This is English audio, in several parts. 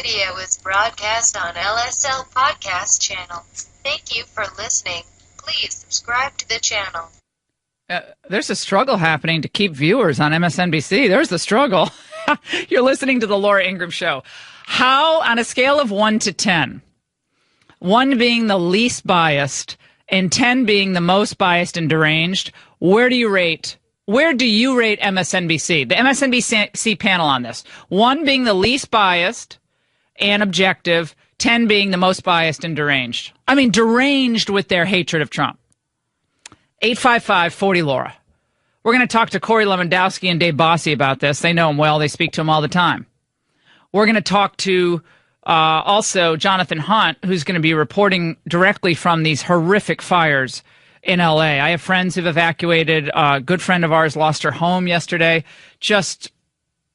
video is broadcast on LSL Podcast Channel. Thank you for listening. Please subscribe to the channel. There's a struggle happening to keep viewers on MSNBC. There's the struggle. You're listening to the Laura Ingraham Show. How, on a scale of 1 to 10, 1 being the least biased and 10 being the most biased and deranged, where do you rate MSNBC? The MSNBC panel on this. 1 being the least biased and objective, 10 being the most biased and deranged. I mean, deranged with their hatred of Trump. 855-40-LAURA. We're going to talk to Corey Lewandowski and Dave Bossie about this. They know him well. They speak to him all the time. We're going to talk to also Jonathan Hunt, who's going to be reporting directly from these horrific fires in L.A. I have friends who've evacuated. A good friend of ours lost her home yesterday. Just,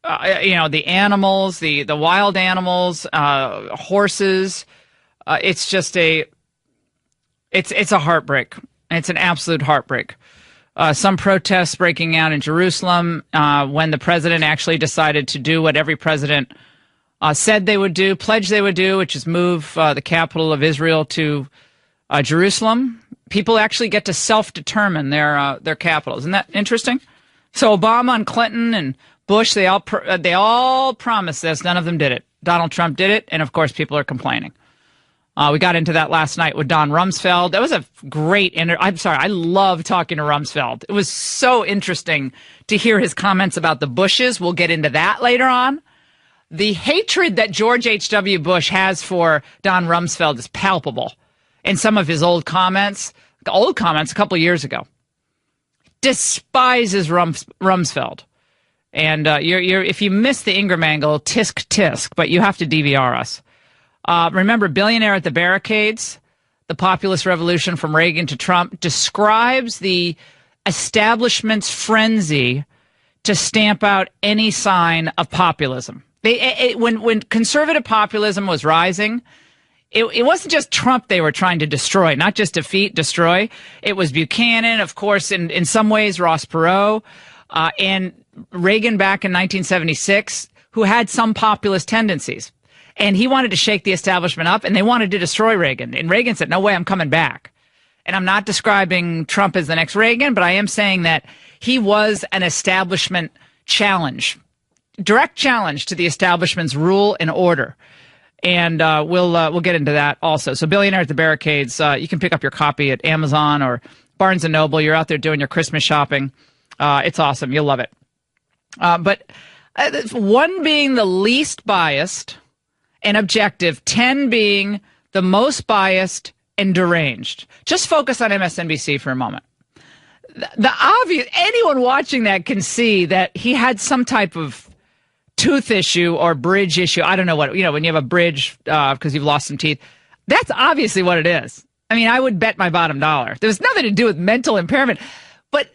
the animals, the wild animals, horses. It's just it's a heartbreak. It's an absolute heartbreak. Some protests breaking out in Jerusalem when the president actually decided to do what every president said they would do, pledged they would do, which is move the capital of Israel to Jerusalem. People actually get to self-determine their capital. Isn't that interesting? So Obama and Clinton and Bush, they all promised this. None of them did it. Donald Trump did it, and of course people are complaining. We got into that last night with Don Rumsfeld. That was a great I love talking to Rumsfeld. It was so interesting to hear his comments about the Bushes. We'll get into that later on. The hatred that George H.W. Bush has for Don Rumsfeld is palpable in some of his old comments a couple of years ago. Despises Rumsfeld. And if you missed the Ingraham angle, tisk, but you have to DVR us. Remember, Billionaire at the Barricades, the populist revolution from Reagan to Trump, describes the establishment's frenzy to stamp out any sign of populism. When conservative populism was rising, it wasn't just Trump they were trying to destroy, not just defeat, destroy. It was Buchanan, of course, in some ways Ross Perot, and Reagan back in 1976, who had some populist tendencies. And he wanted to shake the establishment up, and they wanted to destroy Reagan. And Reagan said, no way, I'm coming back. And I'm not describing Trump as the next Reagan, but I am saying that he was an establishment challenge, direct challenge to the establishment's rule and order. And we'll get into that also. So Billionaire at the Barricades, you can pick up your copy at Amazon or Barnes & Noble. You're out there doing your Christmas shopping. It's awesome. You'll love it. But 1 being the least biased and objective, 10 being the most biased and deranged. Just focus on MSNBC for a moment. The obvious, anyone watching that can see that he had some type of tooth issue or bridge issue. I don't know what, when you have a bridge because you've lost some teeth. That's obviously what it is. I mean, I would bet my bottom dollar. There's nothing to do with mental impairment. But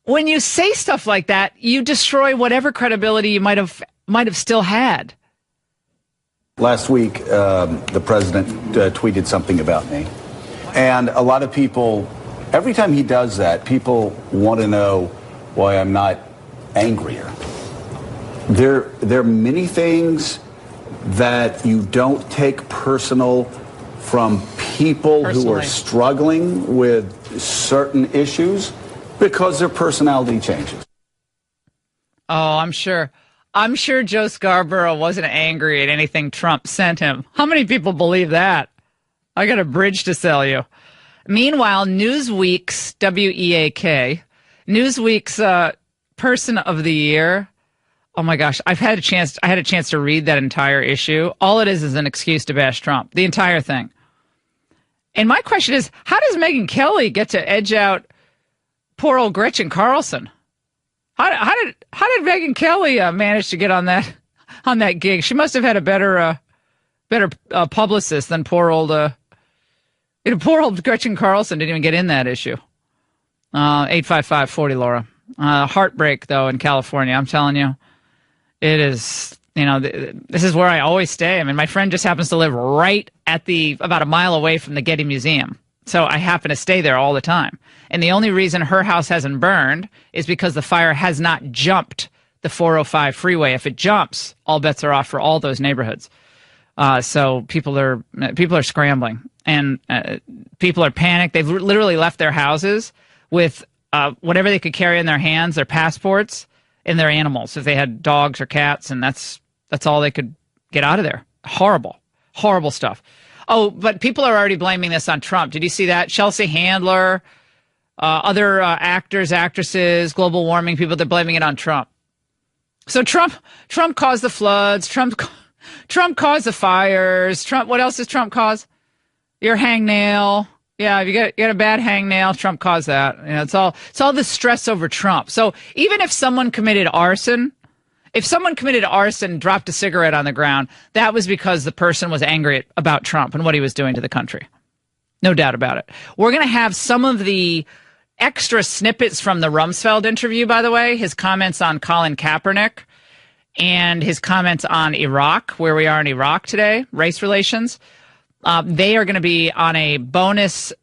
when you say stuff like that, you destroy whatever credibility you might have still had. Last week, the president tweeted something about me. And a lot of people, every time he does that, people want to know why I'm not angrier. There are many things that you don't take personal from people who are struggling with certain issues because their personality changes. Oh, I'm sure Joe Scarborough wasn't angry at anything Trump sent him. How many people believe that? I got a bridge to sell you. Meanwhile, Newsweek's WEAK, Newsweek's Person of the Year. Oh my gosh, I had a chance to read that entire issue. All it is an excuse to bash Trump, the entire thing. And my question is, how does Megyn Kelly get to edge out poor old Gretchen Carlson? How did Megyn Kelly manage to get on that gig? She must have had a better publicist than poor old Gretchen Carlson didn't even get in that issue. 855-40-LAURA. Heartbreak though in California. I'm telling you, it is. This is where I always stay. I mean, my friend just happens to live right at about a mile away from the Getty Museum. So I happen to stay there all the time. And the only reason her house hasn't burned is because the fire has not jumped the 405 freeway. If it jumps, all bets are off for all those neighborhoods. So people are scrambling, and people are panicked. They've literally left their houses with whatever they could carry in their hands, their passports, and their animals, if they had dogs or cats, and that's all they could get out of there. Horrible stuff. Oh, but people are already blaming this on Trump. Did you see that? Chelsea Handler, other actors, actresses, global warming people, they're blaming it on Trump. So Trump caused the floods. Trump caused the fires. What else does Trump cause? Your hangnail. Yeah, if you get a bad hangnail, Trump caused that. It's all the stress over Trump. So even if someone committed arson, dropped a cigarette on the ground, that was because the person was angry about Trump and what he was doing to the country. No doubt about it. We're going to have some of the extra snippets from the Rumsfeld interview, by the way, his comments on Colin Kaepernick and his comments on Iraq, where we are in Iraq today, race relations. They are going to be on a bonus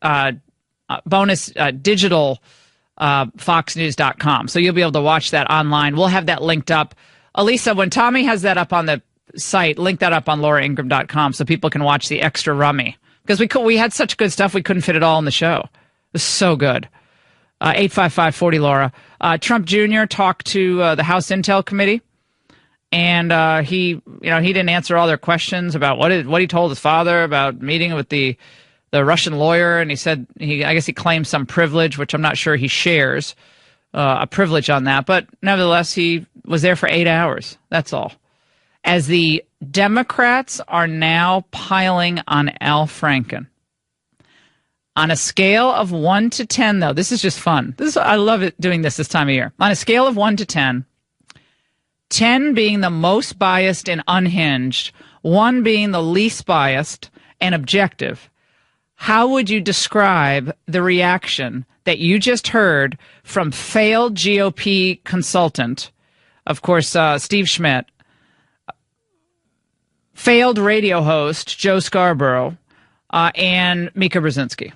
digital foxnews.com. So you'll be able to watch that online. We'll have that linked up. Elisa, when Tommy has that up on the site, link that up on lauraingraham.com so people can watch the extra rummy. Because we had such good stuff, we couldn't fit it all in the show. It was so good. 855-40-LAURA. Trump Jr. talked to the House Intel Committee, and he didn't answer all their questions about what he told his father about meeting with the Russian lawyer, and he said I guess he claimed some privilege, which I'm not sure he shares, a privilege on that, but nevertheless he was there for 8 hours. That's all. As the Democrats are now piling on Al Franken. On a scale of 1 to 10, though, this is just fun. I love it doing this time of year. On a scale of 1 to 10, 10 being the most biased and unhinged, 1 being the least biased and objective, how would you describe the reaction that you just heard from failed GOP consultant, of course, Steve Schmidt, failed radio host Joe Scarborough, and Mika Brzezinski,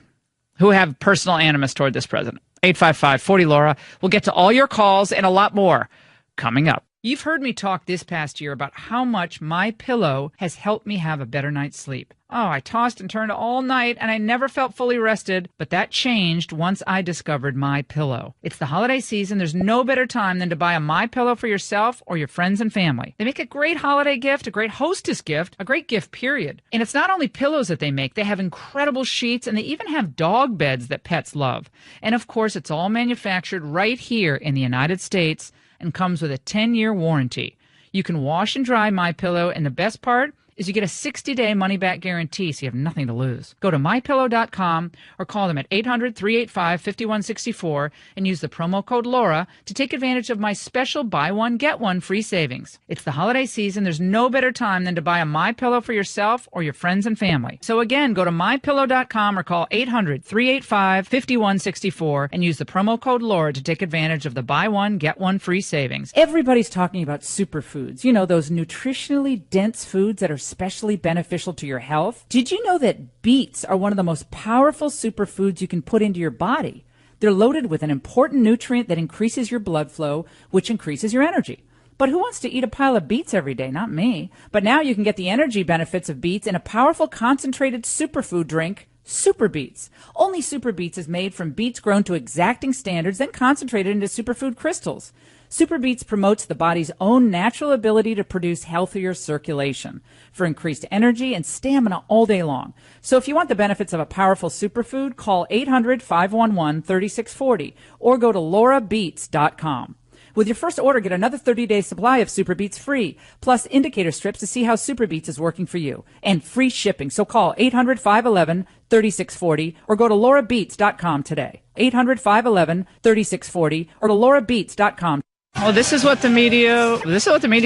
who have personal animus toward this president? 855-40-LAURA. We'll get to all your calls and a lot more coming up. You've heard me talk this past year about how much MyPillow has helped me have a better night's sleep. Oh, I tossed and turned all night and I never felt fully rested, but that changed once I discovered MyPillow. It's the holiday season. There's no better time than to buy a MyPillow for yourself or your friends and family. They make a great holiday gift, a great hostess gift, a great gift, period. And it's not only pillows that they make. They have incredible sheets, and they even have dog beds that pets love. And of course, it's all manufactured right here in the United States and comes with a 10-year warranty. You can wash and dry MyPillow, and the best part is you get a 60-day money-back guarantee, so you have nothing to lose. Go to MyPillow.com or call them at 800-385-5164 and use the promo code LAURA to take advantage of my special buy one, get one free savings. It's the holiday season. There's no better time than to buy a MyPillow for yourself or your friends and family. So again, go to MyPillow.com or call 800-385-5164 and use the promo code LAURA to take advantage of the buy one, get one free savings. Everybody's talking about superfoods. You know, those nutritionally dense foods that are especially beneficial to your health. Did you know that beets are one of the most powerful superfoods you can put into your body? They're loaded with an important nutrient that increases your blood flow, which increases your energy. But who wants to eat a pile of beets every day? Not me. But now you can get the energy benefits of beets in a powerful concentrated superfood drink, Super Beets. Only Super Beets is made from beets grown to exacting standards, then concentrated into superfood crystals. Super Beets promotes the body's own natural ability to produce healthier circulation for increased energy and stamina all day long. So if you want the benefits of a powerful superfood, call 800-511-3640 or go to laurabeets.com. With your first order, get another 30-day supply of Super Beets free, plus indicator strips to see how Super Beets is working for you, and free shipping. So call 800-511-3640 or go to laurabeets.com today. 800-511-3640 or to laurabeets.com. Well, this is what the media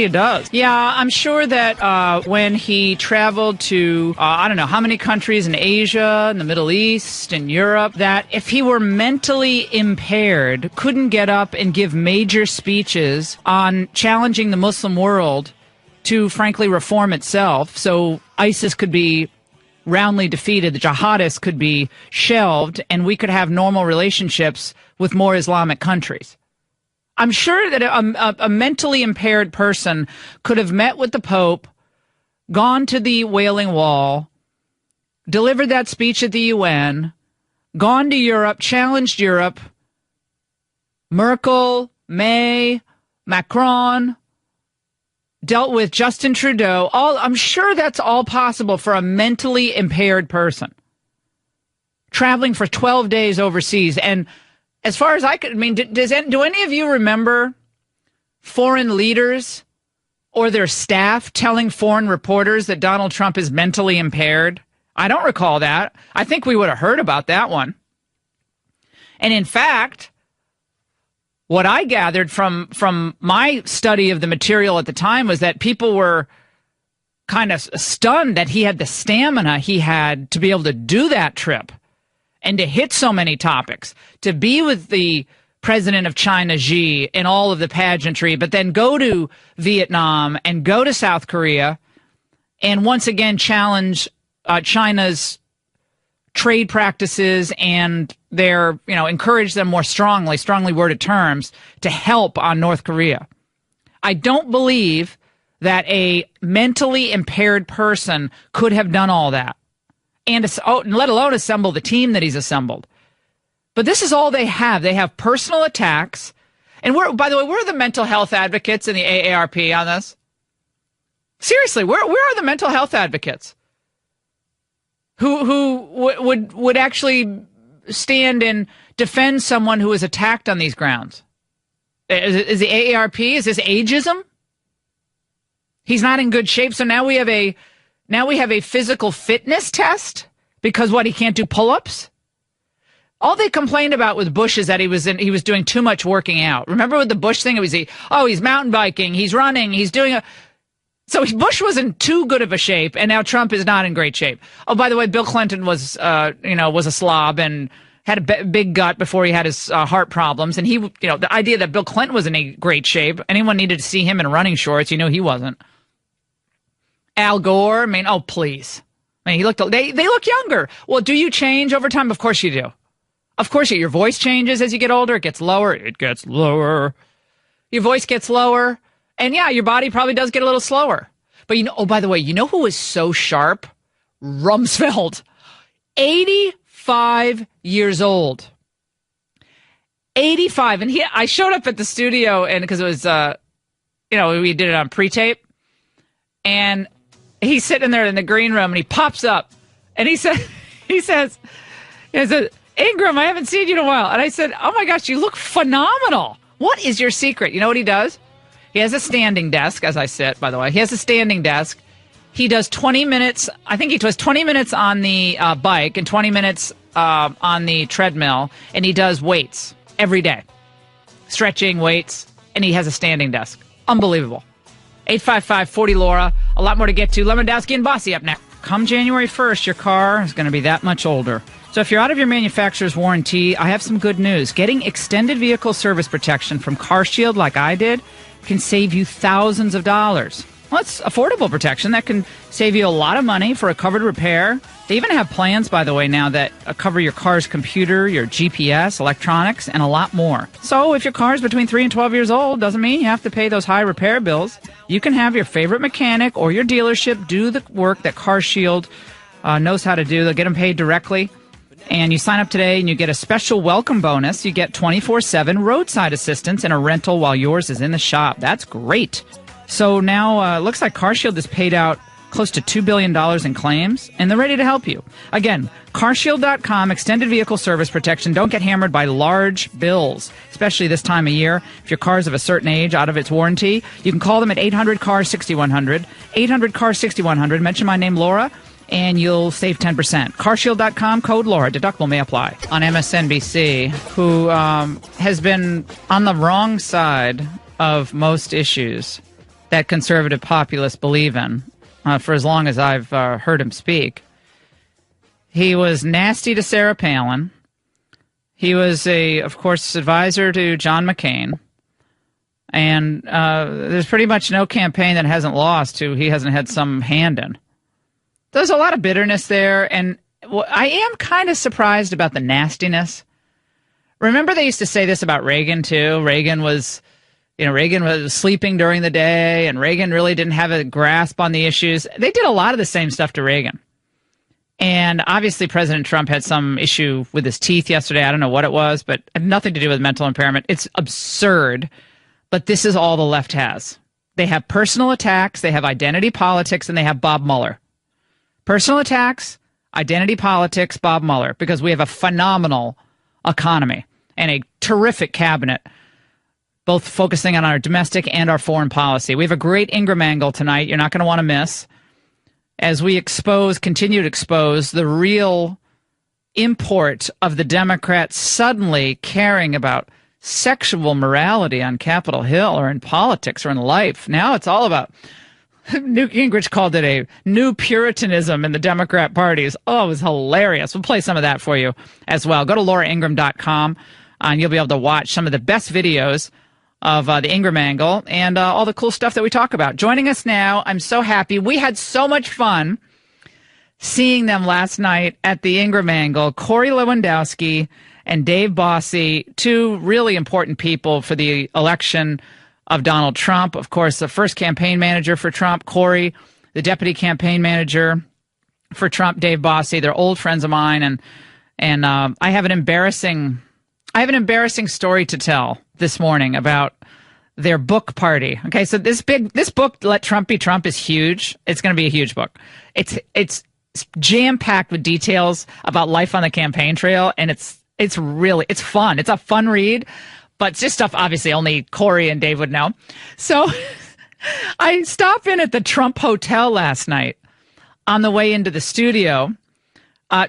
does. Yeah, I'm sure that when he traveled to, I don't know how many countries in Asia, in the Middle East, in Europe, that if he were mentally impaired, couldn't get up and give major speeches on challenging the Muslim world to, frankly, reform itself, so ISIS could be roundly defeated, the jihadists could be shelved, and we could have normal relationships with more Islamic countries. I'm sure that a mentally impaired person could have met with the Pope, gone to the Wailing Wall, delivered that speech at the UN, gone to Europe, challenged Europe, Merkel, May, Macron, dealt with Justin Trudeau. I'm sure that's all possible for a mentally impaired person traveling for 12 days overseas. And as far as do any of you remember foreign leaders or their staff telling foreign reporters that Donald Trump is mentally impaired? I don't recall that. I think we would have heard about that one. And in fact, what I gathered from my study of the material at the time was that people were kind of stunned that he had the stamina he had to be able to do that trip and to hit so many topics, to be with the president of China, Xi, and all of the pageantry, but then go to Vietnam and go to South Korea and once again challenge China's trade practices and encourage them more strongly worded terms to help on North Korea. I don't believe that a mentally impaired person could have done all that, and let alone assemble the team that he's assembled. But this is all they have. They have personal attacks. And by the way, where are the mental health advocates in the AARP on this? Seriously, where are the mental health advocates who would actually stand and defend someone who is attacked on these grounds? Is the AARP, is this ageism? He's not in good shape, so now we have a physical fitness test because he can't do pull-ups? All they complained about with Bush is that he was doing too much working out. Remember with the Bush thing? It was he's mountain biking, he's running, he's doing So Bush was in too good of a shape, and now Trump is not in great shape. Oh, by the way, Bill Clinton was a slob and had a big gut before he had his heart problems. And the idea that Bill Clinton was in a great shape, anyone needed to see him in running shorts, he wasn't. Al Gore, please. He looked. They look younger. Well, do you change over time? Of course you do. Of course your voice changes as you get older. It gets lower. It gets lower. Your voice gets lower. And yeah, your body probably does get a little slower. But by the way, who was so sharp? Rumsfeld. 85 years old. 85. And I showed up at the studio and because it was, we did it on pre-tape. And he's sitting there in the green room and he pops up and he says, Ingraham, I haven't seen you in a while. And I said, oh my gosh, you look phenomenal. What is your secret? You know what he does? He has a standing desk, as I sit, by the way. He has a standing desk. He does 20 minutes. I think he does 20 minutes on the bike and 20 minutes on the treadmill. And he does weights every day. Stretching, weights. And he has a standing desk. Unbelievable. 855-40-LAURA. A lot more to get to. Lemondowski and Bossy up next. Come January 1st, your car is going to be that much older. So if you're out of your manufacturer's warranty, I have some good news. Getting extended vehicle service protection from CarShield like I did can save you thousands of dollars. Well, it's affordable protection that can save you a lot of money for a covered repair. They even have plans, by the way, now that cover your car's computer, your GPS, electronics, and a lot more. So if your car's between 3 and 12 years old, doesn't mean you have to pay those high repair bills. You can have your favorite mechanic or your dealership do the work that CarShield knows how to do. They'll get them paid directly. And you sign up today and you get a special welcome bonus. You get 24/7 roadside assistance and a rental while yours is in the shop. That's great. So now it looks like CarShield has paid out close to $2 billion in claims, and they're ready to help you. Again, carshield.com, extended vehicle service protection. Don't get hammered by large bills, especially this time of year. If your car is of a certain age, out of its warranty, you can call them at 800-CAR-6100, 800-CAR-6100. Mention my name, Laura, and you'll save 10%. Carshield.com, code Laura. Deductible may apply. On MSNBC, who has been on the wrong side of most issues that conservative populists believe in for as long as I've heard him speak. He was nasty to Sarah Palin. He was, of course, advisor to John McCain. And there's pretty much no campaign that hasn't lost who he hasn't had some hand in. There's a lot of bitterness there, and I am kind of surprised about the nastiness. Remember they used to say this about Reagan, too? Reagan was, Reagan was sleeping during the day, and Reagan really didn't have a grasp on the issues. They did a lot of the same stuff to Reagan. And obviously President Trump had some issue with his teeth yesterday. I don't know what it was, but it had nothing to do with mental impairment. It's absurd, but this is all the left has. They have personal attacks, they have identity politics, and they have Bob Mueller. Personal attacks, identity politics, Bob Mueller, because we have a phenomenal economy and a terrific cabinet, both focusing on our domestic and our foreign policy. We have a great Ingraham angle tonight you're not going to want to miss as we continue to expose the real import of the Democrats suddenly caring about sexual morality on Capitol Hill or in politics or in life. Now it's all about, Newt Gingrich called it a new Puritanism in the Democrat parties. Oh, it was hilarious. We'll play some of that for you as well. Go to lauraingraham.com and you'll be able to watch some of the best videos of the Ingraham angle and all the cool stuff that we talk about. Joining us now, I'm so happy. We had so much fun seeing them last night at the Ingraham angle. Corey Lewandowski and Dave Bossy, two really important people for the election of Donald Trump. Of course, the first campaign manager for Trump, Corey, the deputy campaign manager for Trump, Dave Bossy. They're old friends of mine, and I have an embarrassing story to tell this morning about their book party. Okay, so this book, Let Trump Be Trump, is huge. It's going to be a huge book. It's jam-packed with details about life on the campaign trail, and it's fun. It's a fun read, but it's just stuff obviously only Corey and Dave would know. So I stopped in at the Trump Hotel last night on the way into the studio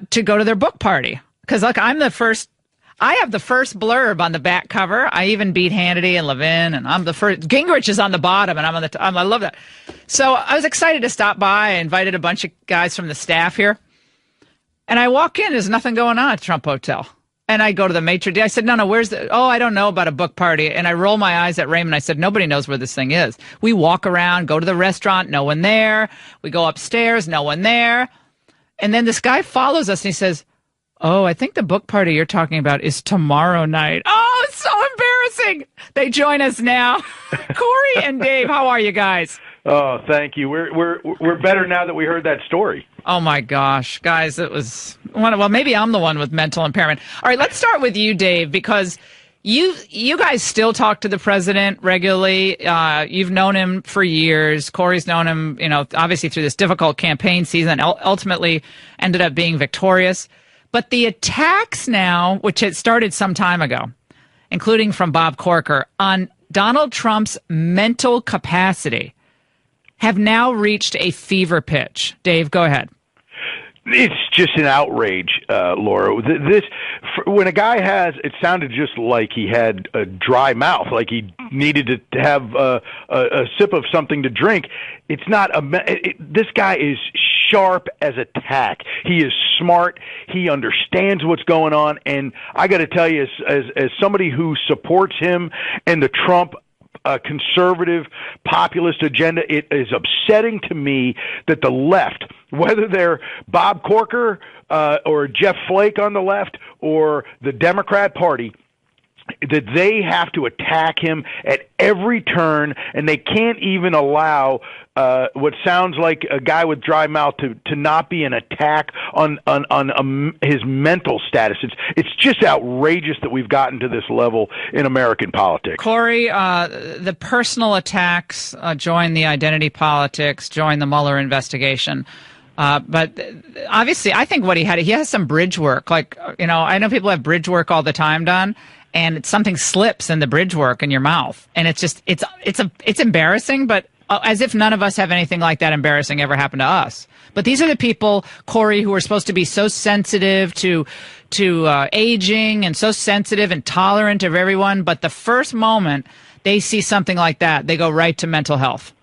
to go to their book party. Because look, I have the first blurb on the back cover. I even beat Hannity and Levin, and I'm the first. Gingrich is on the bottom, and I'm on the top. I love that. So I was excited to stop by. I invited a bunch of guys from the staff here. And I walk in, there's nothing going on at Trump Hotel. And I go to the maitre d'. I said, no, where's the... Oh, I don't know about a book party. And I roll my eyes at Raymond. I said, nobody knows where this thing is. We walk around, go to the restaurant, no one there. We go upstairs, no one there. And then this guy follows us and he says, oh, I think the book party you're talking about is tomorrow night. Oh, it's so embarrassing. They join us now. Corey and Dave, how are you guys? Oh, thank you. We're better now that we heard that story. Oh my gosh, guys, it was well, maybe I'm the one with mental impairment. All right, let's start with you, Dave, because you guys still talk to the president regularly. You've known him for years. Corey's known him, obviously through this difficult campaign season, ultimately ended up being victorious. But the attacks now, which had started some time ago, including from Bob Corker, on Donald Trump's mental capacity, have now reached a fever pitch. Dave, go ahead. It's just an outrage, Laura. When a guy it sounded just like he had a dry mouth, like he needed to have a sip of something to drink. It's not this guy is sharp as a tack. He is smart. He understands what's going on. And I got to tell you, as somebody who supports him and the Trump conservative populist agenda, it is upsetting to me that the left, whether they're Bob Corker or Jeff Flake on the left or the Democrat Party, that they have to attack him at every turn, and they can't even allow what sounds like a guy with dry mouth to not be an attack on his mental status. It's just outrageous that we've gotten to this level in American politics. Corey, the personal attacks join the identity politics, join the Mueller investigation. But obviously, I think what he has some bridge work. Like, I know people have bridge work all the time done, and something slips in the bridge work in your mouth, and it's embarrassing, but as if none of us have anything like that embarrassing ever happen to us. But these are the people, Corey, who are supposed to be so sensitive to aging and so sensitive and tolerant of everyone, but the first moment they see something like that, they go right to mental health.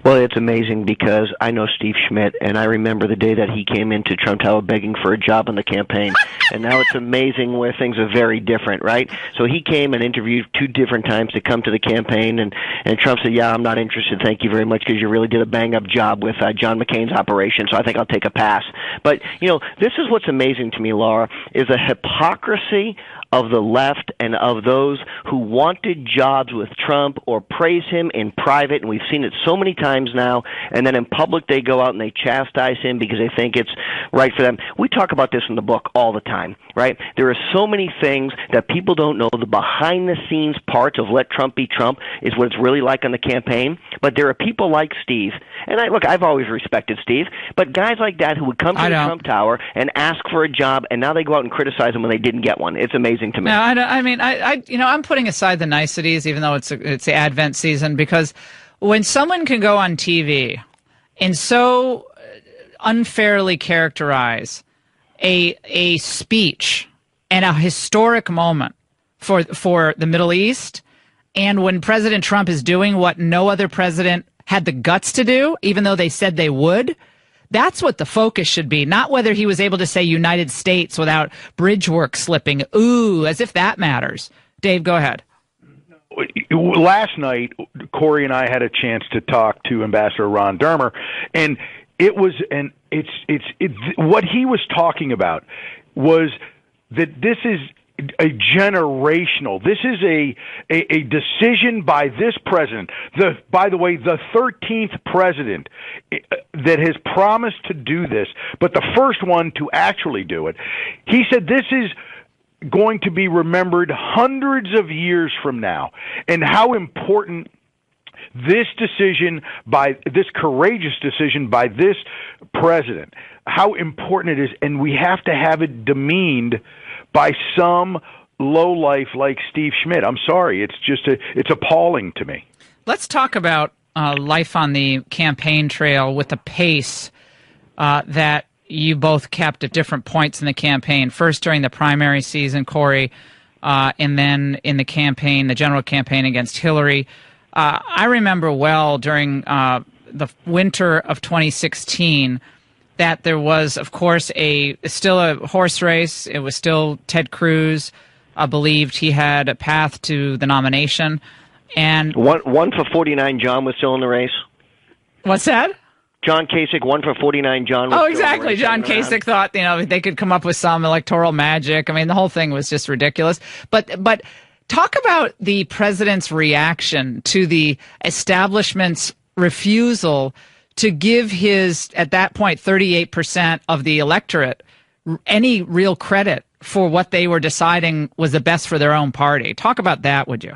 Well, it's amazing because I know Steve Schmidt, and I remember the day that he came into Trump Tower begging for a job in the campaign. And now it's amazing where things are very different, right? So he came and interviewed 2 different times to come to the campaign, and Trump said, yeah, I'm not interested, thank you very much, because you really did a bang-up job with John McCain's operation, so I think I'll take a pass. But, this is what's amazing to me, Laura, is the hypocrisy of the left and of those who wanted jobs with Trump or praise him in private, and we've seen it so many times now, and then in public they go out and they chastise him because they think it's right for them. We talk about this in the book all the time, right? There are so many things that people don't know. The behind-the-scenes parts of let Trump be Trump is what it's really like on the campaign, but there are people like Steve, and I've always respected Steve, but guys like that who would come to the Trump Tower and ask for a job, and now they go out and criticize him when they didn't get one. It's amazing to me. No, I'm putting aside the niceties, even though it's the Advent season, because when someone can go on TV and so unfairly characterize a speech and a historic moment for the Middle East, and when President Trump is doing what no other president had the guts to do, even though they said they would, that's what the focus should be, not whether he was able to say United States without bridge work slipping. Ooh, as if that matters. Dave, go ahead. Last night, Corey and I had a chance to talk to Ambassador Ron Dermer, and what he was talking about was that this is a generational. This is a decision by this president. By the way, the 13th president that has promised to do this, but the first one to actually do it. He said this is going to be remembered hundreds of years from now, and how important this courageous decision by this president, how important it is, and we have to have it demeaned by some lowlife like Steve Schmidt. I'm sorry, it's appalling to me. Let's talk about life on the campaign trail with the pace that you both kept at different points in the campaign. First during the primary season, Corey, and then in the campaign, the general campaign against Hillary. I remember well during the winter of 2016 that there was, of course, still a horse race. It was still Ted Cruz believed he had a path to the nomination. And one for 49, John was still in the race. What's that? John Kasich, 1 for 49, John was exactly. John Kasich thought, they could come up with some electoral magic. I mean, the whole thing was just ridiculous. But talk about the president's reaction to the establishment's refusal to give his, at that point, 38% of the electorate any real credit for what they were deciding was the best for their own party. Talk about that, would you?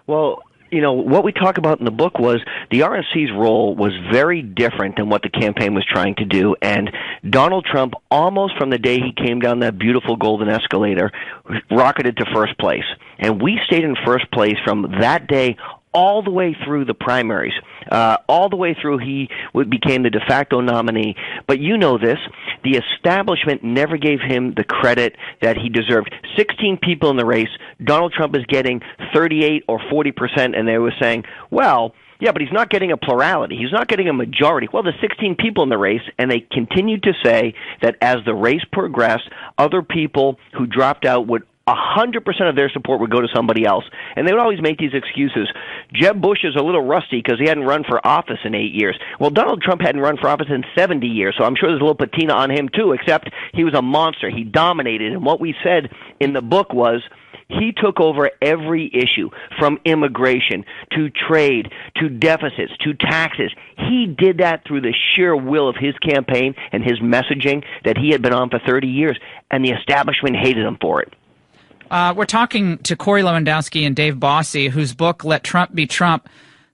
Well, what we talk about in the book was the RNC's role was very different than what the campaign was trying to do, and Donald Trump, almost from the day he came down that beautiful golden escalator, rocketed to first place. And we stayed in first place from that day all the way through the primaries, all the way through he became the de facto nominee. But you know this, the establishment never gave him the credit that he deserved. 16 people in the race, Donald Trump is getting 38 or 40%, and they were saying, well, yeah, but he's not getting a plurality. He's not getting a majority. Well, there's 16 people in the race, and they continued to say that as the race progressed, other people who dropped out would 100% of their support would go to somebody else. And they would always make these excuses. Jeb Bush is a little rusty because he hadn't run for office in 8 years. Well, Donald Trump hadn't run for office in 70 years, so I'm sure there's a little patina on him too, except he was a monster. He dominated. And what we said in the book was he took over every issue, from immigration to trade to deficits to taxes. He did that through the sheer will of his campaign and his messaging that he had been on for 30 years, and the establishment hated him for it. We're talking to Corey Lewandowski and Dave Bossy, whose book, Let Trump Be Trump,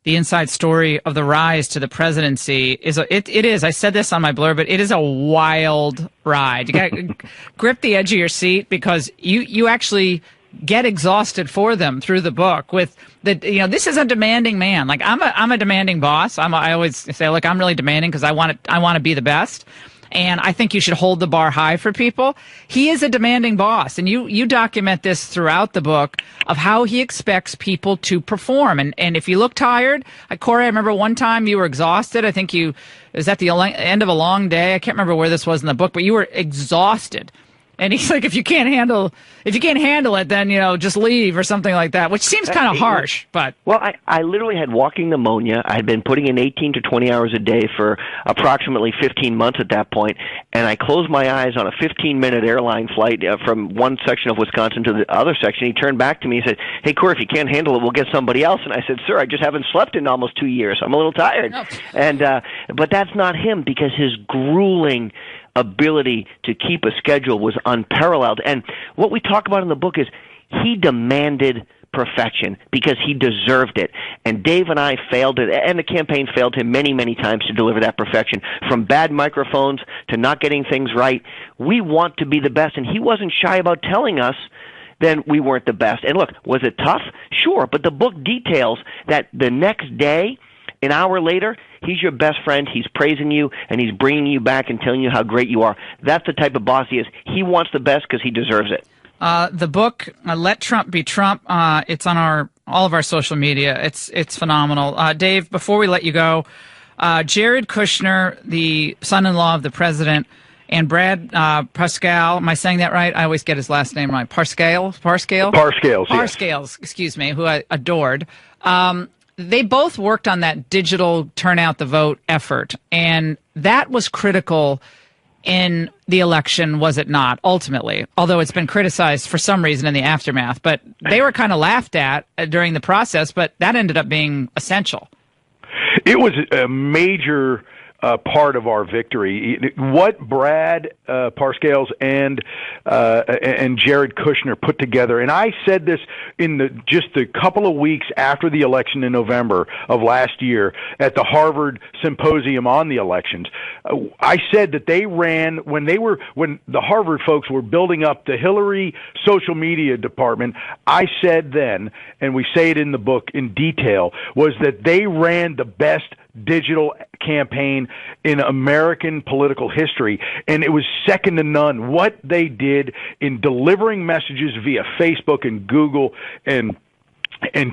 The Inside Story of the Rise to the Presidency, it is, I said this on my blurb, but it is a wild ride. You got to grip the edge of your seat because you actually get exhausted for them through the book with this is a demanding man. Like I'm a demanding boss. I always say, look, I'm really demanding because I want to be the best. And I think you should hold the bar high for people. He is a demanding boss. And you document this throughout the book of how he expects people to perform. And if you look tired, Corey, I remember one time you were exhausted. I think it was at the end of a long day. I can't remember where this was in the book, but you were exhausted. And he's like, if you can't handle it, then, just leave or something like that, which seems kind of harsh. But well, I literally had walking pneumonia. I had been putting in 18 to 20 hours a day for approximately 15 months at that point, and I closed my eyes on a 15-minute airline flight from one section of Wisconsin to the other section. He turned back to me and said, "Hey, Corey, if you can't handle it, we'll get somebody else." And I said, "Sir, I just haven't slept in almost 2 years. I'm a little tired." Oh. And but that's not him, because his grueling ability to keep a schedule was unparalleled. And what we talk about in the book is he demanded perfection because he deserved it. And Dave and I failed it, and the campaign failed him many, many times to deliver that perfection. From bad microphones to not getting things right, we want to be the best, and he wasn't shy about telling us then we weren't the best. And look, was it tough? Sure, but the book details that the next day, an hour later, he's your best friend, he's praising you, and he's bringing you back and telling you how great you are. That's the type of boss he is. He wants the best because he deserves it. The book, Let Trump Be Trump, it's on all of our social media. It's phenomenal. Dave, before we let you go, Jared Kushner, the son-in-law of the president, and Brad Parscale, am I saying that right? I always get his last name right. Parscales, yes. Excuse me, who I adored. They both worked on that digital turn out the vote effort, and that was critical in the election, was it not, ultimately? Although it's been criticized for some reason in the aftermath, but they were kind of laughed at during the process, but that ended up being essential. It was a major part of our victory. What Brad Parscales and Jared Kushner put together, and I said this in just a couple of weeks after the election in November of last year at the Harvard Symposium on the elections. I said that they ran when the Harvard folks were building up the Hillary social media department. I said then, and we say it in the book in detail, was that they ran the best digital campaign in American political history, and it was second to none. What they did in delivering messages via Facebook and Google and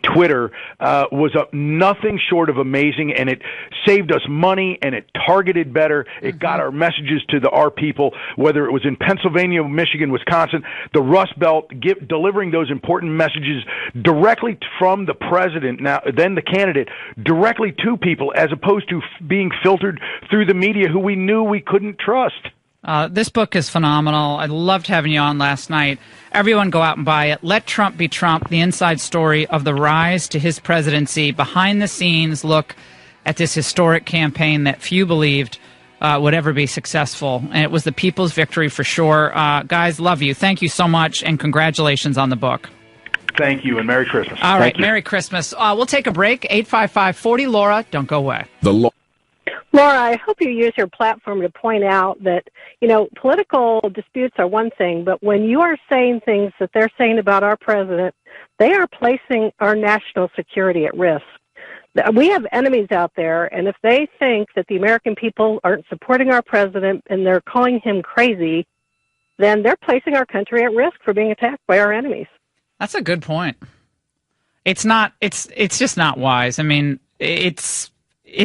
Twitter was nothing short of amazing, and it saved us money, and it targeted better. It got our messages to our people, whether it was in Pennsylvania, Michigan, Wisconsin, the Rust Belt, delivering those important messages directly from the president, then the candidate, directly to people, as opposed to being filtered through the media who we knew we couldn't trust. This book is phenomenal. I loved having you on last night. Everyone go out and buy it. Let Trump Be Trump, the inside story of the rise to his presidency, behind the scenes look at this historic campaign that few believed would ever be successful. And it was the people's victory for sure. Guys, love you. Thank you so much, and congratulations on the book. Thank you, and Merry Christmas. All right, Merry Christmas. We'll take a break. 855-40-LAURA. Don't go away. Laura, I hope you use your platform to point out that, political disputes are one thing, but when you are saying things that they're saying about our president, they are placing our national security at risk. We have enemies out there, and if they think that the American people aren't supporting our president and they're calling him crazy, then they're placing our country at risk for being attacked by our enemies. That's a good point. It's just not wise. I mean, it's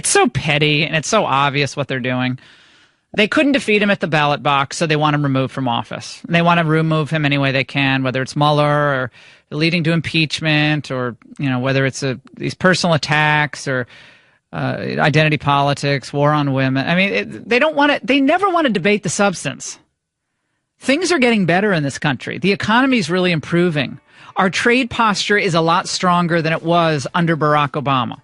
so petty, and it's so obvious what they're doing. They couldn't defeat him at the ballot box, so they want him removed from office. They want to remove him any way they can, whether it's Mueller or leading to impeachment, or whether it's these personal attacks or identity politics, war on women. I mean, they don't want to. They never want to debate the substance. Things are getting better in this country. The economy is really improving. Our trade posture is a lot stronger than it was under Barack Obama.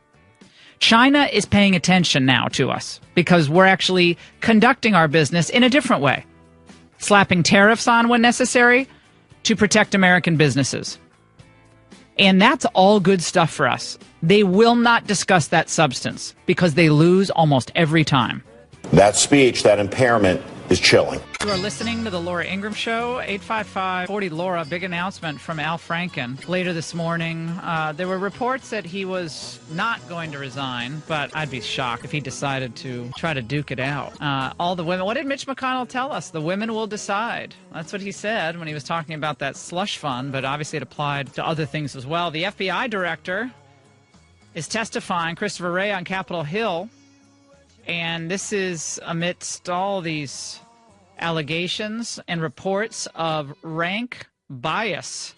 China is paying attention now to us because we're actually conducting our business in a different way, slapping tariffs on when necessary to protect American businesses. And that's all good stuff for us. They will not discuss that substance because they lose almost every time. That speech, that impairment is chilling. You are listening to the Laura Ingraham Show, 855-40-LAURA. Big announcement from Al Franken later this morning. There were reports that he was not going to resign, but I'd be shocked if he decided to try to duke it out. All the women, what did Mitch McConnell tell us? The women will decide. That's what he said when he was talking about that slush fund, but obviously it applied to other things as well. The FBI director is testifying, Christopher Wray, on Capitol Hill, and this is amidst all these allegations and reports of rank bias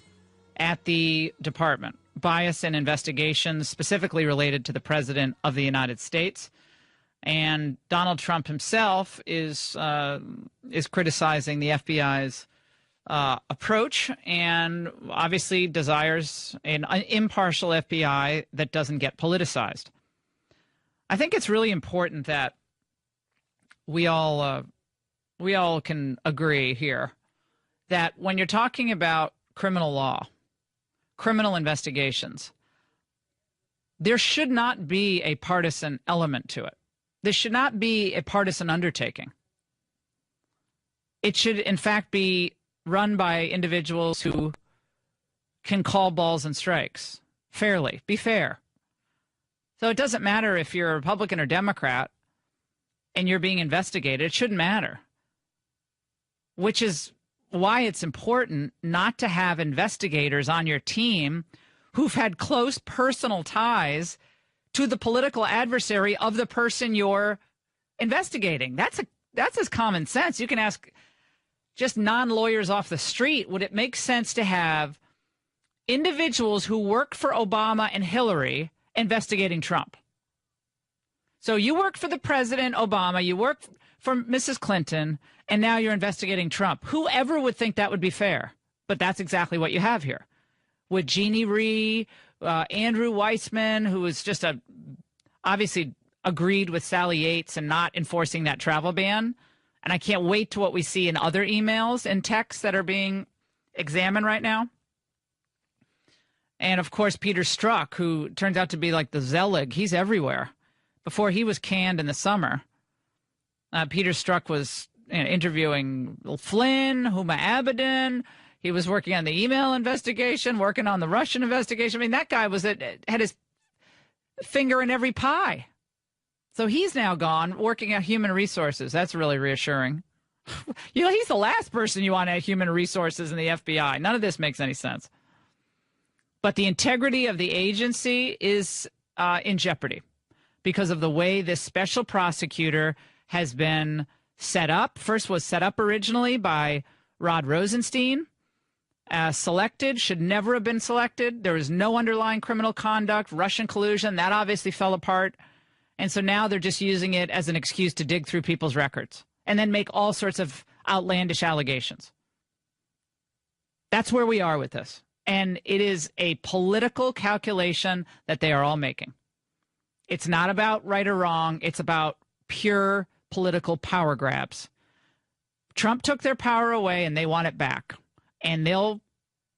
at the department. Bias in investigations specifically related to the President of the United States. And Donald Trump himself is criticizing the FBI's approach and obviously desires an impartial FBI that doesn't get politicized. I think it's really important that we all can agree here that when you're talking about criminal law, criminal investigations, there should not be a partisan element to it. This should not be a partisan undertaking. It should, in fact, be run by individuals who can call balls and strikes fairly, be fair. So it doesn't matter if you're a Republican or Democrat and you're being investigated. It shouldn't matter. Which is why it's important not to have investigators on your team who've had close personal ties to the political adversary of the person you're investigating. That's as common sense. You can ask just non-lawyers off the street, would it make sense to have individuals who worked for Obama and Hillary investigating Trump? So you work for the President Obama, you work for Mrs. Clinton, and now you're investigating Trump. Whoever would think that would be fair? But that's exactly what you have here. With Jeannie Rhee, Andrew Weissman, who was just obviously agreed with Sally Yates and not enforcing that travel ban. And I can't wait to what we see in other emails and texts that are being examined right now. And, of course, Peter Strzok, who turns out to be like the Zelig. He's everywhere. Before he was canned in the summer, Peter Strzok was interviewing Flynn, Huma Abedin. He was working on the email investigation, working on the Russian investigation. I mean, that guy had his finger in every pie. So he's now gone working at human resources. That's really reassuring. He's the last person you want at human resources in the FBI. None of this makes any sense. But the integrity of the agency is in jeopardy because of the way this special prosecutor has been set up. First was set up originally by Rod Rosenstein. Selected, should never have been selected. There was no underlying criminal conduct, Russian collusion. That obviously fell apart. And so now they're just using it as an excuse to dig through people's records and then make all sorts of outlandish allegations. That's where we are with this. And it is a political calculation that they are all making. It's not about right or wrong. It's about pure political power grabs. Trump took their power away and they want it back. And they'll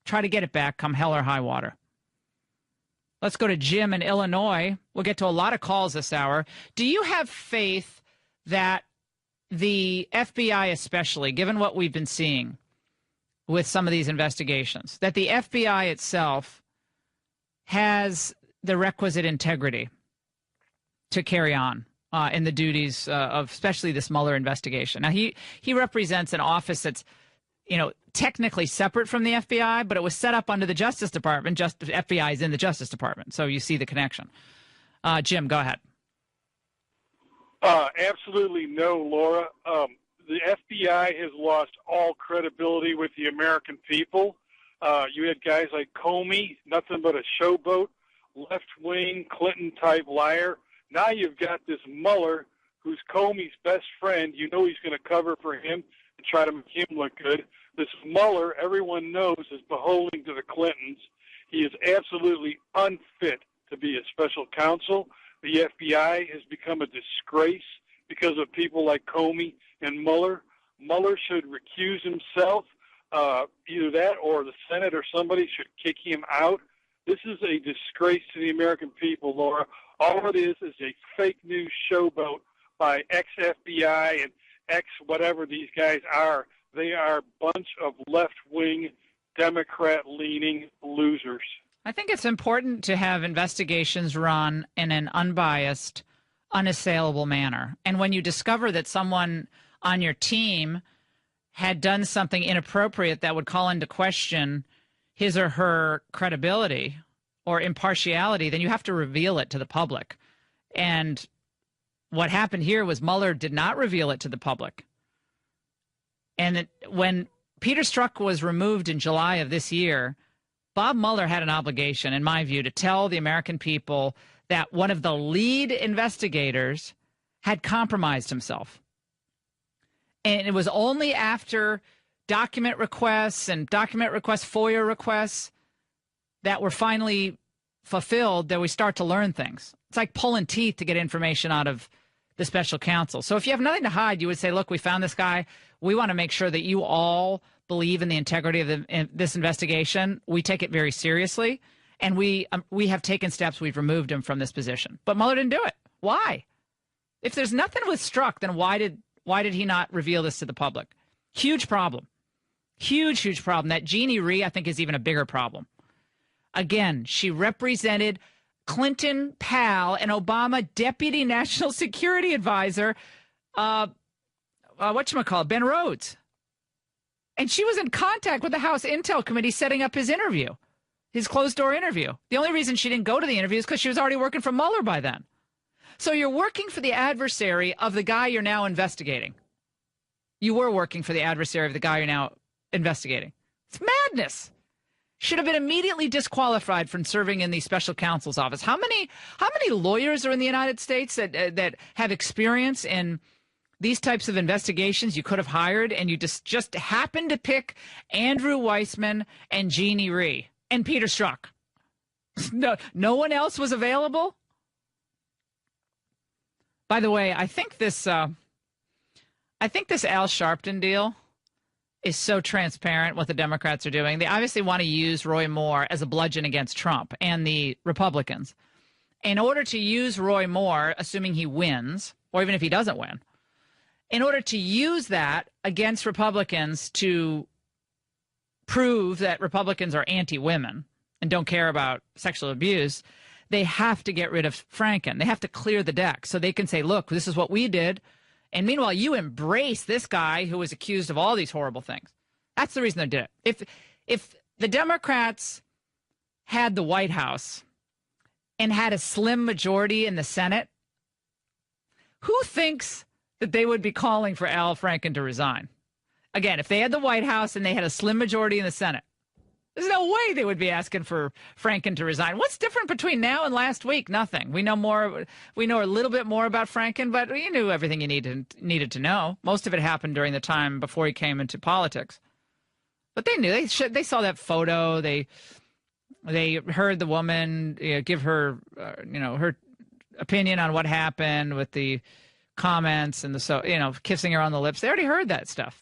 try to get it back come hell or high water. Let's go to Jim in Illinois. We'll get to a lot of calls this hour. Do you have faith that the FBI especially, given what we've been seeing with some of these investigations, that the FBI itself has the requisite integrity to carry on in the duties of especially this Mueller investigation? Now, he represents an office that's, technically separate from the FBI, but it was set up under the Justice Department. The FBI is in the Justice Department, so you see the connection. Jim, go ahead. Absolutely no, Laura. The FBI has lost all credibility with the American people. You had guys like Comey, nothing but a showboat, left-wing, Clinton-type liar. Now you've got this Mueller, who's Comey's best friend. You know he's going to cover for him and try to make him look good. This Mueller, everyone knows, is beholden to the Clintons. He is absolutely unfit to be a special counsel. The FBI has become a disgrace because of people like Comey and Mueller. Mueller should recuse himself. Either that or the Senate or somebody should kick him out. This is a disgrace to the American people, Laura. All it is a fake news showboat by ex-FBI X, whatever these guys are. They are a bunch of left-wing, Democrat-leaning losers. I think it's important to have investigations run in an unbiased, unassailable manner. And when you discover that someone on your team had done something inappropriate that would call into question his or her credibility or impartiality, then you have to reveal it to the public. And what happened here was Mueller did not reveal it to the public. And when Peter Strzok was removed in July of this year, Bob Mueller had an obligation, in my view, to tell the American people that one of the lead investigators had compromised himself. And it was only after document requests and FOIA requests that were finally fulfilled that we start to learn things. It's like pulling teeth to get information out of the special counsel. So if you have nothing to hide, you would say, look, we found this guy. We want to make sure that you all believe in the integrity of this investigation. We take it very seriously, and we have taken steps. We've removed him from this position. But Mueller didn't do it. Why? If there's nothing with Strzok, then why did he not reveal this to the public? Huge problem. Huge problem. That Jeannie Rhee, I think, is even a bigger problem. Again, she represented Clinton pal and Obama deputy national security advisor, whatchamacallit, Ben Rhodes. And she was in contact with the House Intel Committee setting up his interview, his closed-door interview. The only reason she didn't go to the interview is because she was already working for Mueller by then. So you're working for the adversary of the guy you're now investigating. You were working for the adversary of the guy you're now investigating. It's madness. Should have been immediately disqualified from serving in the special counsel's office. How many lawyers are in the United States that have experience in these types of investigations you could have hired, and you just happened to pick Andrew Weissman and Jeannie Rhee and Peter Strzok? No one else was available? By the way, I think this Al Sharpton deal is so transparent what the Democrats are doing. They obviously want to use Roy Moore as a bludgeon against Trump and the Republicans. In order to use Roy Moore, assuming he wins, or even if he doesn't win, in order to use that against Republicans to prove that Republicans are anti-women and don't care about sexual abuse, they have to get rid of Franken. They have to clear the deck so they can say, look, this is what we did. And meanwhile, you embrace this guy who was accused of all these horrible things. That's the reason they did it. If the Democrats had the White House and had a slim majority in the Senate, who thinks that they would be calling for Al Franken to resign? Again, if they had the White House and they had a slim majority in the Senate, there's no way they would be asking for Franken to resign. What's different between now and last week? Nothing. We know more. We know a little bit more about Franken, but you knew everything you needed to know. Most of it happened during the time before he came into politics. But they knew. They saw that photo. They heard the woman give her her opinion on what happened with the comments and kissing her on the lips. They already heard that stuff.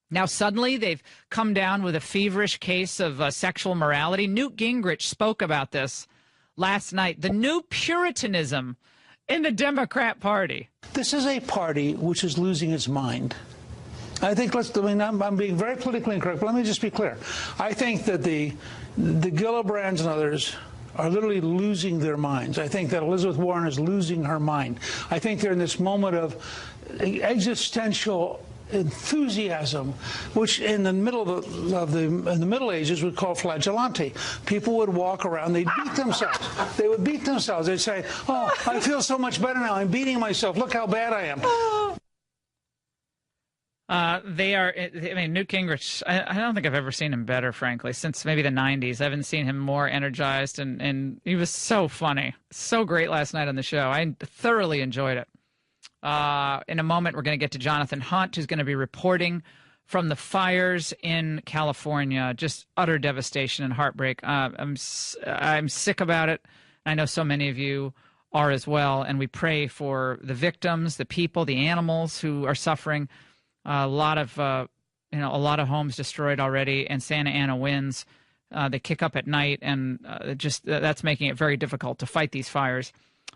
Now, suddenly, they've come down with a feverish case of sexual morality. Newt Gingrich spoke about this last night. The new Puritanism in the Democrat Party. This is a party which is losing its mind. I think, I'm being very politically incorrect, but let me just be clear. I think that the Gillibrands and others are literally losing their minds. I think that Elizabeth Warren is losing her mind. I think they're in this moment of existential enthusiasm, which in the middle in the Middle Ages would call flagellante. People would walk around, they'd beat themselves. They would beat themselves. They'd say, "Oh, I feel so much better now. I'm beating myself. Look how bad I am." Newt Gingrich, I don't think I've ever seen him better, frankly, since maybe the 90s. I haven't seen him more energized, and he was so funny. So great last night on the show. I thoroughly enjoyed it. In a moment, we're going to get to Jonathan Hunt, who's going to be reporting from the fires in California. Just utter devastation and heartbreak. I'm sick about it. I know so many of you are as well, and we pray for the victims, the people, the animals who are suffering. A lot of homes destroyed already, and Santa Ana winds. They kick up at night, and that's making it very difficult to fight these fires.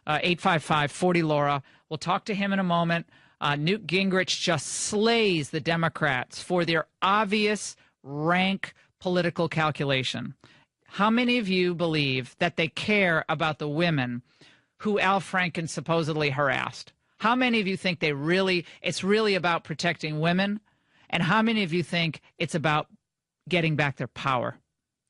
855-40-LAURA. We'll talk to him in a moment. Newt Gingrich just slays the Democrats for their obvious rank political calculation. How many of you believe that they care about the women who Al Franken supposedly harassed? How many of you think it's really about protecting women? And how many of you think it's about getting back their power,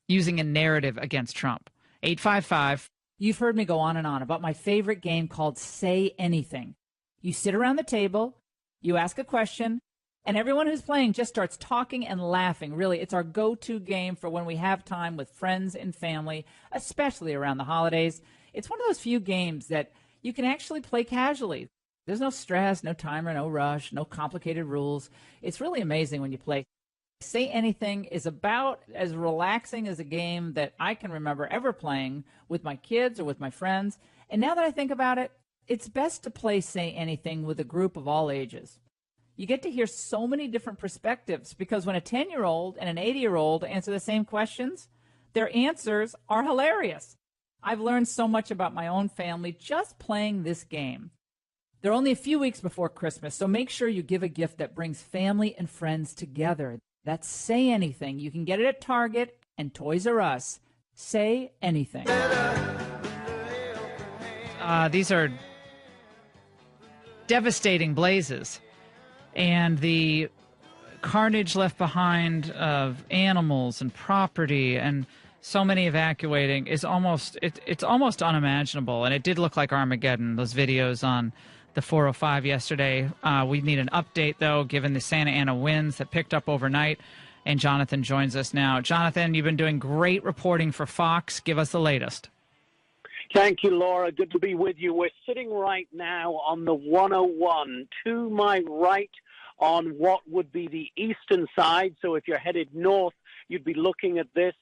using a narrative against Trump? 855. You've heard me go on and on about my favorite game called Say Anything. You sit around the table, you ask a question, and everyone who's playing just starts talking and laughing. Really, it's our go-to game for when we have time with friends and family, especially around the holidays. It's one of those few games that you can actually play casually. There's no stress, no timer, no rush, no complicated rules. It's really amazing when you play. Say Anything is about as relaxing as a game that I can remember ever playing with my kids or with my friends. And now that I think about it, it's best to play Say Anything with a group of all ages. You get to hear so many different perspectives because when a 10-year-old and an 80-year-old answer the same questions, their answers are hilarious. I've learned so much about my own family just playing this game. They're only a few weeks before Christmas, so make sure you give a gift that brings family and friends together. That's Say Anything. You can get it at Target and Toys R Us. Say Anything. These are devastating blazes. And the carnage left behind of animals and property and so many evacuating is it's almost unimaginable. And it did look like Armageddon, those videos on the 405 yesterday. We need an update, though, given the Santa Ana winds that picked up overnight. And Jonathan joins us now. Jonathan, you've been doing great reporting for Fox. Give us the latest. Thank you, Laura. Good to be with you. We're sitting right now on the 101 to my right on what would be the eastern side. So if you're headed north, you'd be looking at this.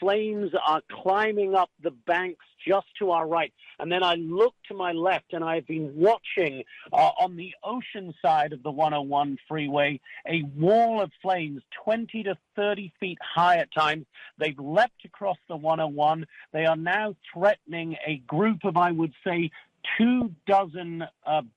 Flames are climbing up the banks just to our right. And then I look to my left, and I've been watching on the ocean side of the 101 freeway a wall of flames 20 to 30 feet high at times. They've leapt across the 101. They are now threatening a group of, I would say, 24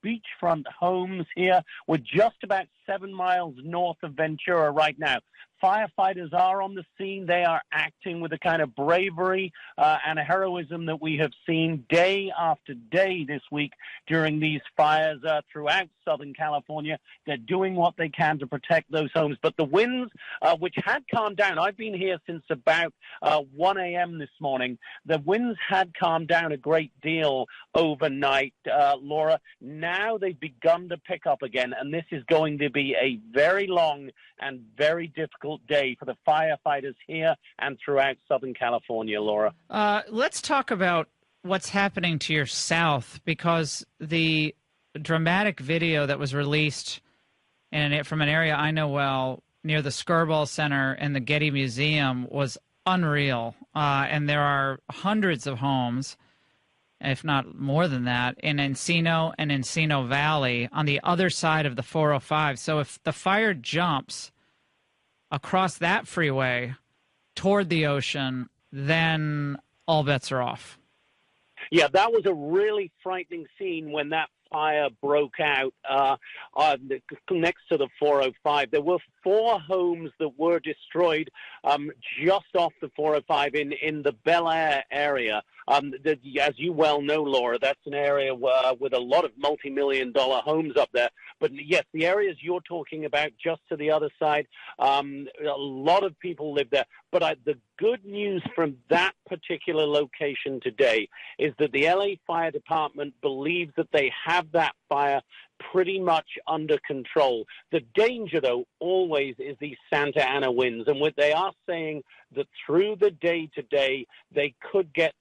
beachfront homes here. We're just about 7 miles north of Ventura right now. Firefighters are on the scene. They are acting with the kind of bravery and heroism that we have seen day after day this week during these fires throughout Southern California. They're doing what they can to protect those homes. But the winds, which had calmed down, I've been here since about 1 a.m. this morning. The winds had calmed down a great deal overnight, Laura. Now they've begun to pick up again, and this is going to be a very long and very difficult day for the firefighters here and throughout Southern California, Laura. Let's talk about what's happening to your south, because the dramatic video that was released from an area I know well near the Skirball Center and the Getty Museum was unreal. And there are hundreds of homes, if not more than that, in Encino and Encino Valley on the other side of the 405. So if the fire jumps across that freeway toward the ocean, then all bets are off. Yeah, that was a really frightening scene when that fire broke out next to the 405. There were 4 homes that were destroyed just off the 405 in the Bel Air area. As you well know, Laura, that's an area with a lot of multi-million-dollar homes up there. But yes, the areas you're talking about just to the other side, a lot of people live there. But the good news from that particular location today is that the LA Fire Department believes that they have that fire pretty much under control. The danger, though, always is these Santa Ana winds, and what they are saying that through the day today they could get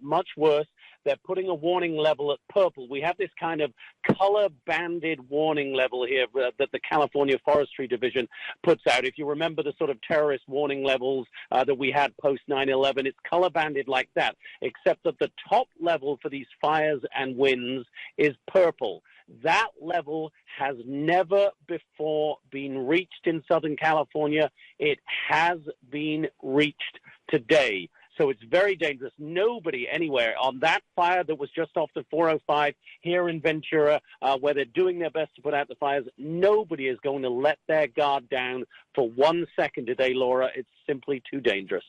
much worse. They're putting a warning level at purple. We have this kind of color-banded warning level here that the California Forestry Division puts out. If you remember the sort of terrorist warning levels that we had post 9/11, it's color-banded like that, except that the top level for these fires and winds is purple. That level has never before been reached in Southern California. It has been reached today. So it's very dangerous. Nobody anywhere on that fire that was just off the 405 here in Ventura, where they're doing their best to put out the fires, nobody is going to let their guard down for 1 second today, Laura. It's simply too dangerous.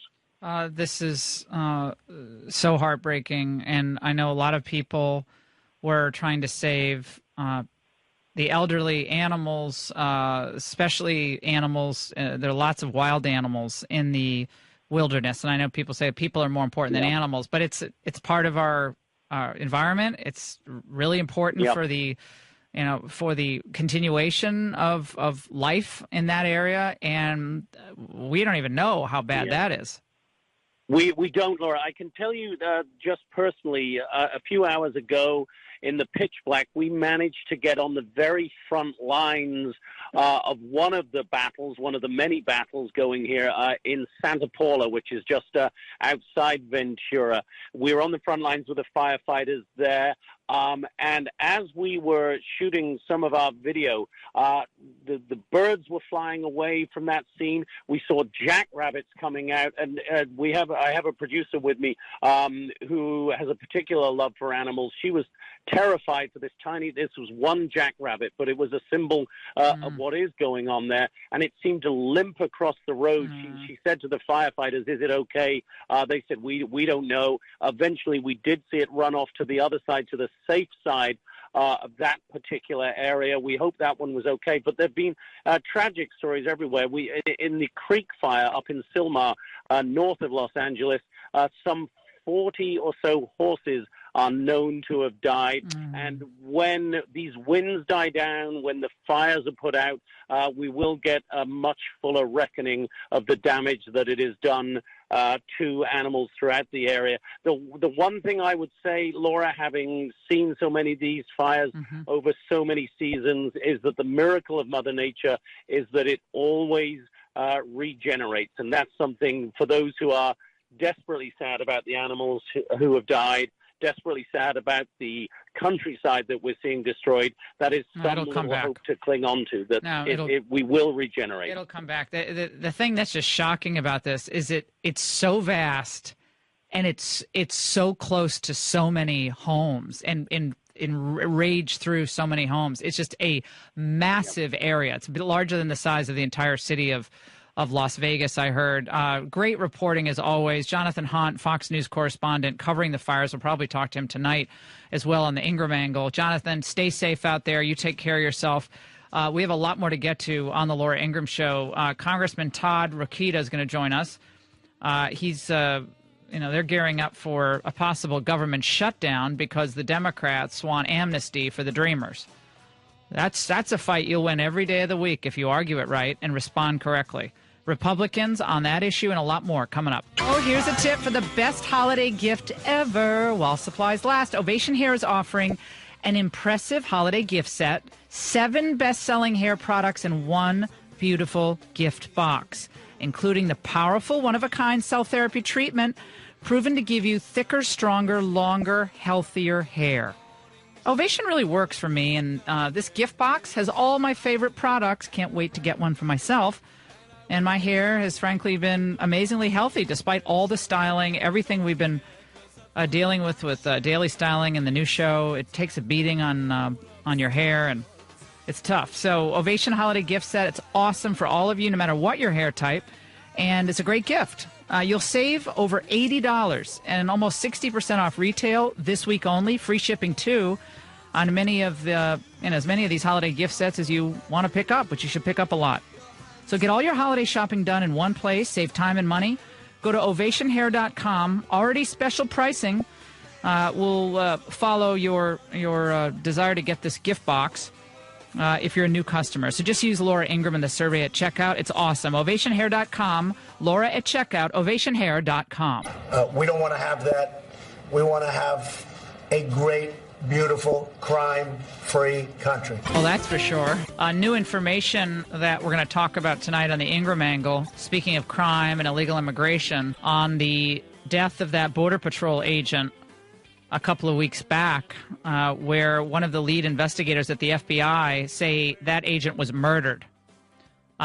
This is so heartbreaking, and I know a lot of people were trying to save the elderly, animals, especially animals. There are lots of wild animals in the wilderness, and I know people say people are more important than animals, but it's part of our environment. It's really important for the for the continuation of life in that area, and we don't even know how bad that is. We don't, Laura. I can tell you just personally, a few hours ago in the pitch black, we managed to get on the very front lines of one of the battles, one of the many battles going here in Santa Paula, which is just outside Ventura. We were on the front lines with the firefighters there. And as we were shooting some of our video, the birds were flying away from that scene. We saw jackrabbits coming out, and I have a producer with me who has a particular love for animals. She was terrified for this was one jackrabbit, but it was a symbol of what is going on there, and it seemed to limp across the road. She said to the firefighters, "Is it okay?" They said, we don't know. Eventually, we did see it run off to the other side, to the safe side of that particular area. We hope that one was okay, but there have been tragic stories everywhere. In the Creek Fire up in Sylmar, north of Los Angeles, some 40 or so horses are known to have died. And when these winds die down, when the fires are put out, we will get a much fuller reckoning of the damage that it has done to animals throughout the area. The one thing I would say, Laura, having seen so many of these fires over so many seasons, is that the miracle of Mother Nature is that it always regenerates. And that's something for those who are desperately sad about the animals who have died, desperately sad about the countryside that we're seeing destroyed. That is some little hope to cling on to, that we will regenerate. It'll come back. The thing that's just shocking about this is it's so vast, and it's so close to so many homes, and rage through so many homes. It's just a massive area. It's a bit larger than the size of the entire city of Las Vegas, I heard. Great reporting as always. Jonathan Haunt, Fox News correspondent, covering the fires. We'll probably talk to him tonight as well on the Ingraham angle. Jonathan, stay safe out there. You take care of yourself. We have a lot more to get to on the Laura Ingraham Show. Congressman Todd Rokita is going to join us. He's, they're gearing up for a possible government shutdown because the Democrats want amnesty for the Dreamers. That's a fight you'll win every day of the week if you argue it right and respond correctly. Republicans on that issue and a lot more coming up. Oh, here's a tip for the best holiday gift ever while supplies last. Ovation Hair is offering an impressive holiday gift set, 7 best-selling hair products in one beautiful gift box, including the powerful one-of-a-kind cell therapy treatment proven to give you thicker, stronger, longer, healthier hair. Ovation really works for me, and this gift box has all my favorite products. Can't wait to get one for myself. And my hair has frankly been amazingly healthy despite all the styling, everything we've been dealing with daily styling and the new show. It takes a beating on your hair, and it's tough. So Ovation Holiday Gift Set, it's awesome for all of you, no matter what your hair type, and it's a great gift. You'll save over $80 and almost 60% off retail this week only. Free shipping, too, on many of the as many of these holiday gift sets as you want to pick up, which you should pick up a lot. So get all your holiday shopping done in one place. Save time and money. Go to ovationhair.com. Already special pricing. Will follow your desire to get this gift box if you're a new customer. So just use Laura Ingraham in the survey at checkout. It's awesome. Ovationhair.com. Laura at checkout. Ovationhair.com. We don't want to have that. We want to have a great, beautiful, crime-free country. Well, that's for sure. New information that we're going to talk about tonight on the Ingraham angle, speaking of crime and illegal immigration, on the death of that Border Patrol agent a couple of weeks back, where one of the lead investigators at the FBI say that agent was murdered.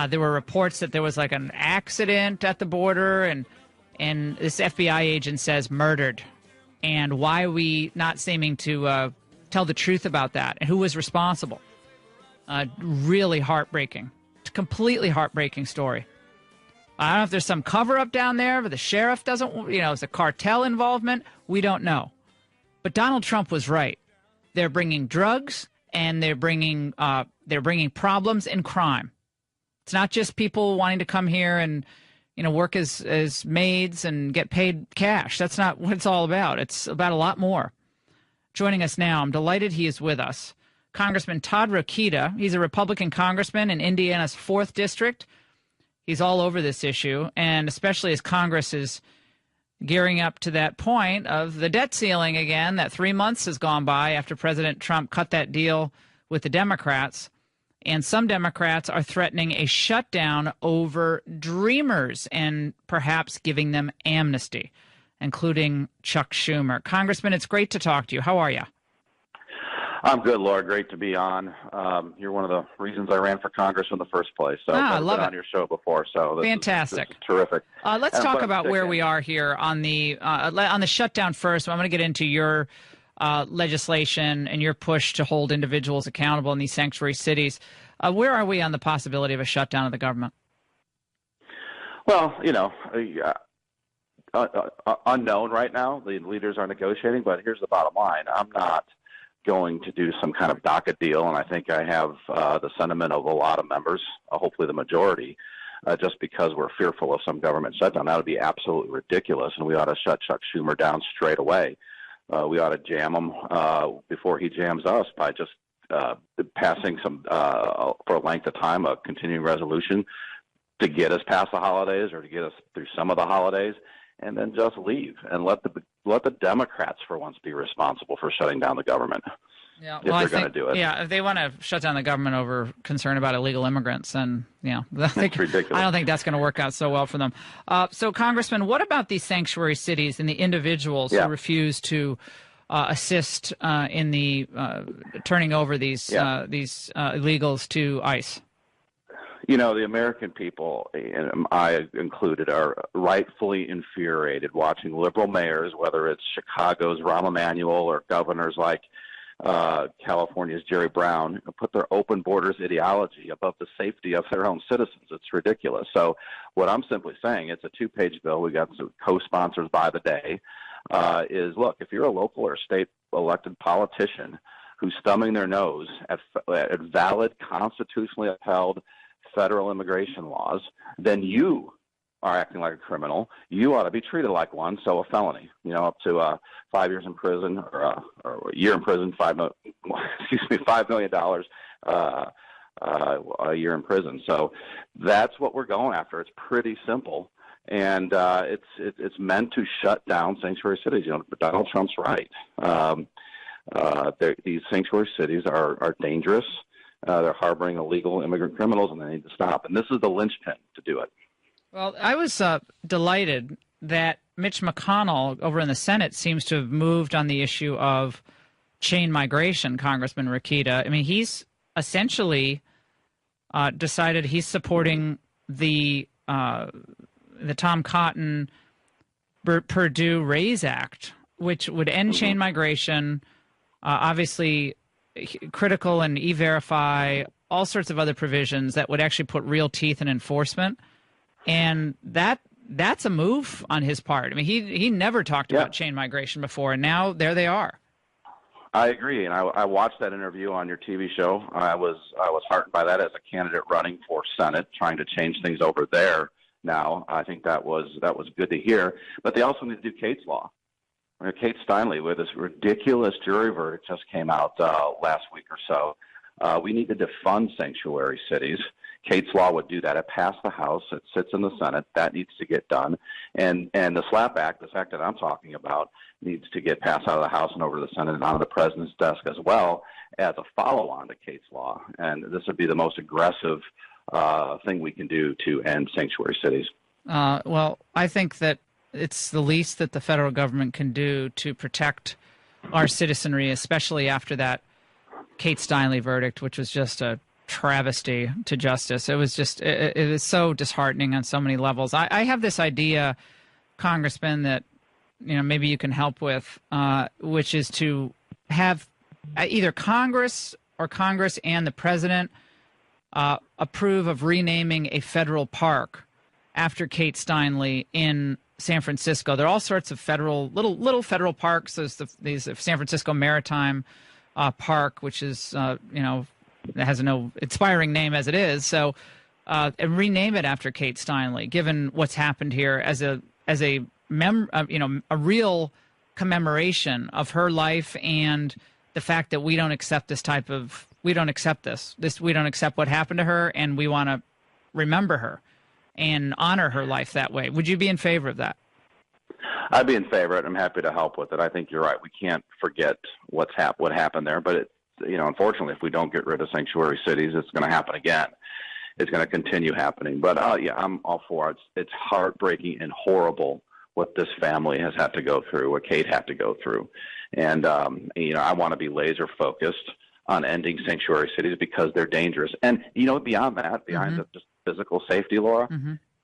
There were reports that there was like an accident at the border, And this FBI agent says murdered. And why are we not seeming to tell the truth about that? And who was responsible? Really heartbreaking. Completely heartbreaking story. I don't know if there's some cover-up down there, but the sheriff doesn't, is a cartel involvement. We don't know. But Donald Trump was right. They're bringing drugs, and they're bringing problems and crime. It's not just people wanting to come here and work as maids and get paid cash. That's not what it's all about. It's about a lot more. Joining us now, I'm delighted he is with us, Congressman Todd Rokita. He's a Republican congressman in Indiana's 4th District. He's all over this issue, and especially as Congress is gearing up to that point of the debt ceiling again, that 3 months has gone by after President Trump cut that deal with the Democrats. And some Democrats are threatening a shutdown over Dreamers and perhaps giving them amnesty, including Chuck Schumer. Congressman, it's great to talk to you. How are you? I'm good, Laura. Great to be on. You're one of the reasons I ran for Congress in the first place. So I love been it. On your show before, so fantastic. This is terrific. Let's talk about where we are here on the shutdown first. I'm going to get into your legislation and your push to hold individuals accountable in these sanctuary cities. Where are we on the possibility of a shutdown of the government? Well, unknown right now. The leaders are negotiating, but here's the bottom line. I'm not going to do some kind of docket deal, and I think I have the sentiment of a lot of members, hopefully the majority, just because we're fearful of some government shutdown. That would be absolutely ridiculous, and we ought to shut Chuck Schumer down straight away. We ought to jam him before he jams us by just passing some, for a length of time, a continuing resolution to get us past the holidays or to get us through some of the holidays, and then just leave and let the Democrats for once be responsible for shutting down the government. Yeah, if they're going to do it. Yeah, if they want to shut down the government over concern about illegal immigrants, then that's ridiculous. I don't think that's going to work out so well for them. So, Congressman, what about these sanctuary cities and the individuals who refuse to assist in the turning over these illegals to ICE? The American people, and I included, are rightfully infuriated watching liberal mayors, whether it's Chicago's Rahm Emanuel or governors like California's Jerry Brown, put their open borders ideology above the safety of their own citizens. It's ridiculous. So what I'm simply saying, it's a 2-page bill. We got some co-sponsors by the day, is, look, if you're a local or state elected politician who's thumbing their nose at valid, constitutionally upheld federal immigration laws, then you are acting like a criminal. You ought to be treated like one, so a felony, up to 5 years in prison or a year in prison, $5 million, a year in prison. So that's what we're going after. It's pretty simple, and it's meant to shut down sanctuary cities. But Donald Trump's right. These sanctuary cities are dangerous. They're harboring illegal immigrant criminals, and they need to stop. And this is the linchpin to do it. Well, I was delighted that Mitch McConnell over in the Senate seems to have moved on the issue of chain migration, Congressman Rokita. I mean, he's essentially decided he's supporting the Tom Cotton Purdue RAISE Act, which would end chain migration, obviously critical and E-Verify, all sorts of other provisions that would actually put real teeth in enforcement. And that's a move on his part. I mean, he never talked about chain migration before, and now there they are. I agree, and I watched that interview on your TV show. I was heartened by that as a candidate running for Senate, trying to change things over there. Now, I think that was good to hear. But they also need to do Kate's Law. Kate Steinle, with this ridiculous jury verdict just came out last week or so. We need to defund sanctuary cities. Kate's Law would do that. It passed the House. It sits in the Senate. That needs to get done. And the SLAPP Act, this act that I'm talking about, needs to get passed out of the House and over to the Senate and onto the President's desk as well as a follow-on to Kate's Law. And this would be the most aggressive thing we can do to end sanctuary cities. Well, I think that it's the least that the federal government can do to protect our citizenry, especially after that Kate Steinle verdict, which was just a travesty to justice. It was just, it was so disheartening on so many levels. I have this idea Congressman, that maybe you can help with, which is to have either Congress and the president approve of renaming a federal park after Kate Steinle in San Francisco. There are all sorts of little federal parks. There's these San Francisco Maritime Park, which is it has no inspiring name as it is. So and rename it after Kate Steinle, given what's happened here, as a real commemoration of her life and the fact that we don't accept we don't accept what happened to her, and we want to remember her and honor her life that way. Would you be in favor of that? I'd be in favor of it. I'm happy to help with it. I think you're right. We can't forget what happened there. But unfortunately, if we don't get rid of sanctuary cities, it's going to happen again. It's going to continue happening. But I'm all for it. It's heartbreaking and horrible what this family has had to go through, what Kate had to go through, and I want to be laser focused on ending sanctuary cities because they're dangerous. And beyond that, beyond just physical safety, Laura,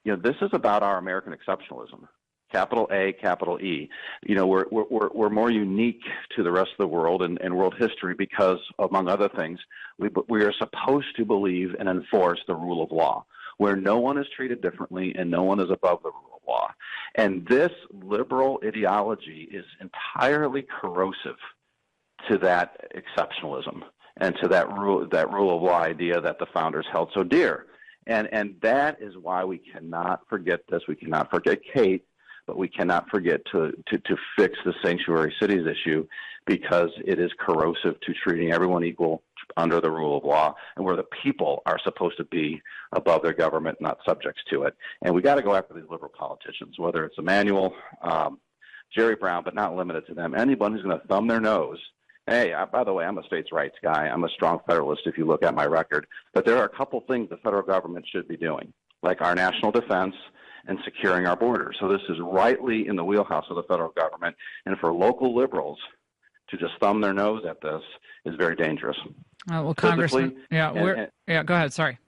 this is about our American exceptionalism. Capital A, capital E. We're more unique to the rest of the world and world history because, among other things, we are supposed to believe and enforce the rule of law, where no one is treated differently and no one is above the rule of law. And this liberal ideology is entirely corrosive to that exceptionalism and to that rule of law idea that the founders held so dear. And that is why we cannot forget this. We cannot forget Kate, but we cannot forget to fix the sanctuary cities issue, because it is corrosive to treating everyone equal under the rule of law, and where the people are supposed to be above their government, not subjects to it. And we got to go after these liberal politicians, whether it's Emanuel, Jerry Brown, but not limited to them. Anyone who's going to thumb their nose. Hey, by the way, I'm a states' rights guy. I'm a strong federalist if you look at my record. But there are a couple things the federal government should be doing, like our national defense and securing our borders. So this is rightly in the wheelhouse of the federal government. And for local liberals to just thumb their nose at this is very dangerous. Well, Congressman, go ahead. Sorry.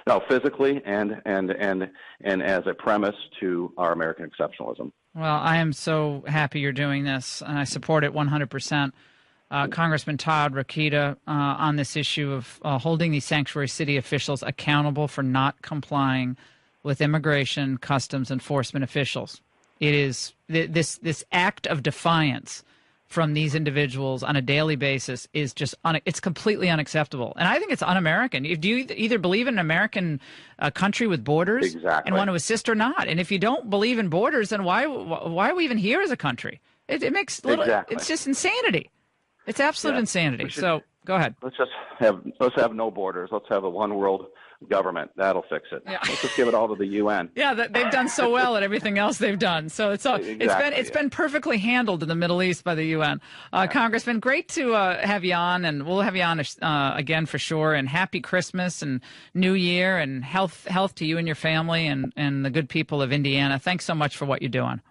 No, physically and as a premise to our American exceptionalism. Well, I am so happy you're doing this, and I support it 100%. Congressman Todd Rokita on this issue of holding these sanctuary city officials accountable for not complying with immigration, customs enforcement officials. It is this act of defiance from these individuals on a daily basis is just it's completely unacceptable, and I think it's un-American. Do you either believe in an American country with borders and want to assist or not? And if you don't believe in borders, then why are we even here as a country? It makes it's just insanity. It's absolute insanity. So go ahead. Let's have no borders. Let's have a one world government. That'll fix it. Yeah. Let's just give it all to the UN. Yeah, they've done so well at everything else they've done. So it's been perfectly handled in the Middle East by the UN. Congressman, great to have you on, and we'll have you on again for sure. And happy Christmas and New Year, and health to you and your family and the good people of Indiana. Thanks so much for what you're doing.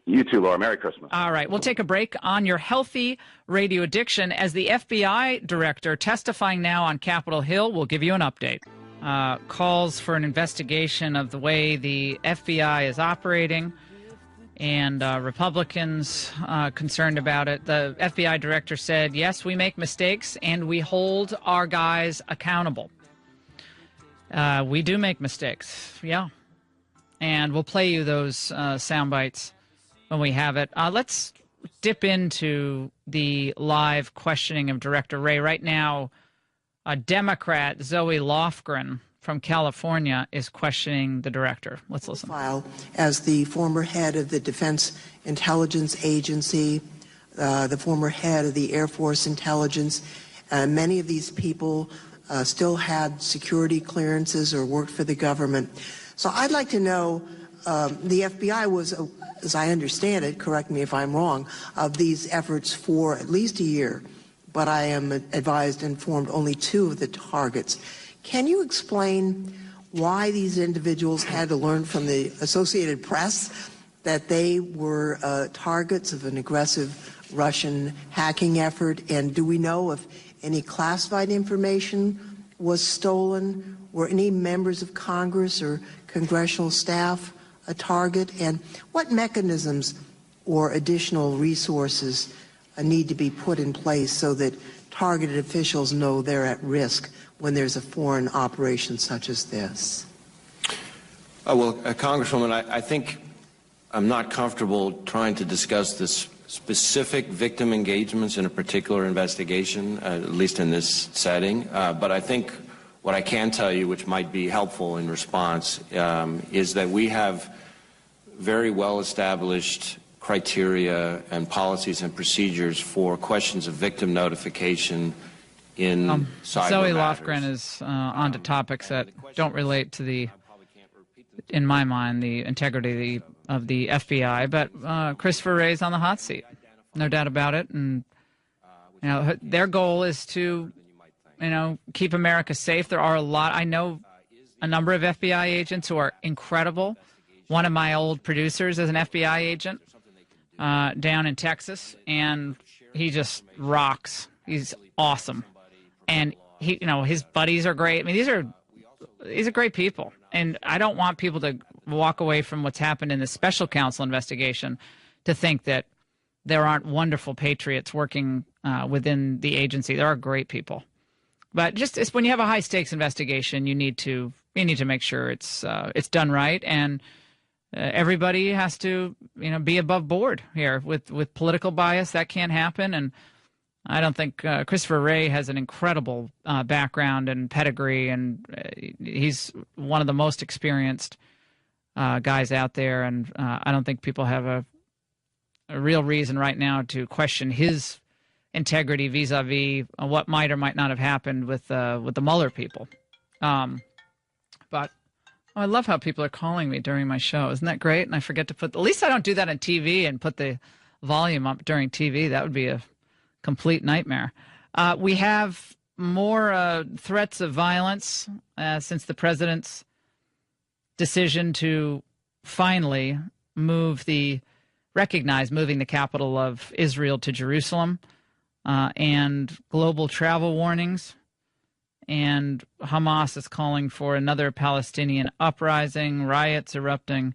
You too, Laura. Merry Christmas. All right. We'll take a break on your healthy radio addiction. As the FBI director testifying now on Capitol Hill, we'll give you an update. Calls for an investigation of the way the FBI is operating, and Republicans concerned about it. The FBI director said, yes, we make mistakes and we hold our guys accountable. We do make mistakes. Yeah. And we'll play you those sound bites when we have it. Let's dip into the live questioning of Director Wray. Right now, a Democrat, Zoe Lofgren from California, is questioning the director. Let's listen. As the former head of the Defense Intelligence Agency, the former head of the Air Force Intelligence, many of these people still had security clearances or worked for the government. So I'd like to know, the FBI was, as I understand it, correct me if I'm wrong, of these efforts for at least a year, but I am advised and informed only 2 of the targets. Can you explain why these individuals had to learn from the Associated Press that they were targets of an aggressive Russian hacking effort? And do we know if any classified information was stolen? Were any members of Congress or congressional staff target, and what mechanisms or additional resources need to be put in place so that targeted officials know they're at risk when there's a foreign operation such as this? Congresswoman, I think I'm not comfortable trying to discuss this specific victim engagements in a particular investigation, at least in this setting. But I think what I can tell you, which might be helpful in response, is that we have very well-established criteria and policies and procedures for questions of victim notification in cyber Zoe matters. Lofgren is onto topics that don't relate to the, in my mind, the integrity of the FBI. But Christopher Wray's on the hot seat, no doubt about it. And their goal is to, keep America safe. There are I know a number of FBI agents who are incredible. One of my old producers is an FBI agent down in Texas, and he just rocks. He's awesome. And his buddies are great. I mean, these are great people. And I don't want people to walk away from what's happened in the special counsel investigation to think that there aren't wonderful patriots working within the agency. There are great people. But it's when you have a high stakes investigation, you need to make sure it's done right, and everybody has to be above board here. With political bias, that can't happen. And I don't think Christopher Wray has an incredible background and pedigree, and he's one of the most experienced guys out there. And I don't think people have a real reason right now to question his integrity vis-a-vis what might or might not have happened with the Mueller people. But I love how people are calling me during my show. Isn't that great? And I forget to at least I don't do that on TV and put the volume up during TV. That would be a complete nightmare. We have more threats of violence since the president's decision to finally recognize moving the capital of Israel to Jerusalem, and global travel warnings. And Hamas is calling for another Palestinian uprising, riots erupting.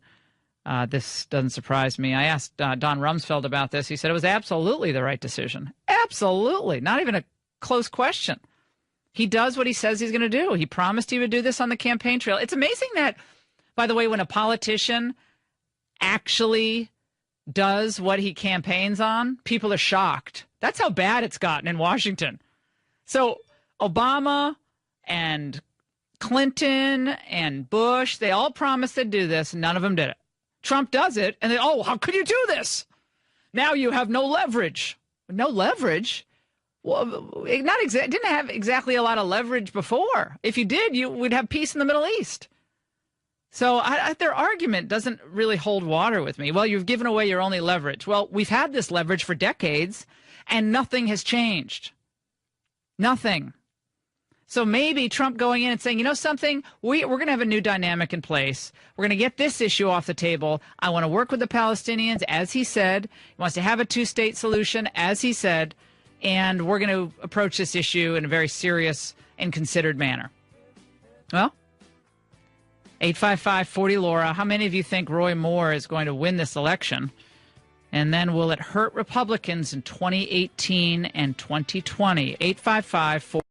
This doesn't surprise me. I asked Don Rumsfeld about this. He said it was absolutely the right decision. Absolutely. Not even a close question. He does what he says he's going to do. He promised he would do this on the campaign trail. It's amazing that, by the way, when a politician actually does what he campaigns on, people are shocked. That's how bad it's gotten in Washington. So Obama and Clinton and Bush, they all promised they'd do this, and none of them did it. Trump does it, and how could you do this? Now you have no leverage. No leverage? Well, didn't have exactly a lot of leverage before. If you did, you would have peace in the Middle East. So their argument doesn't really hold water with me. Well, you've given away your only leverage. Well, we've had this leverage for decades, and nothing has changed. Nothing. So maybe Trump going in and saying, something, we're going to have a new dynamic in place. We're going to get this issue off the table. I want to work with the Palestinians, as he said. He wants to have a two-state solution, as he said. And we're going to approach this issue in a very serious and considered manner. Well, 855-40-LAURA, how many of you think Roy Moore is going to win this election? And then will it hurt Republicans in 2018 and 2020? 855-40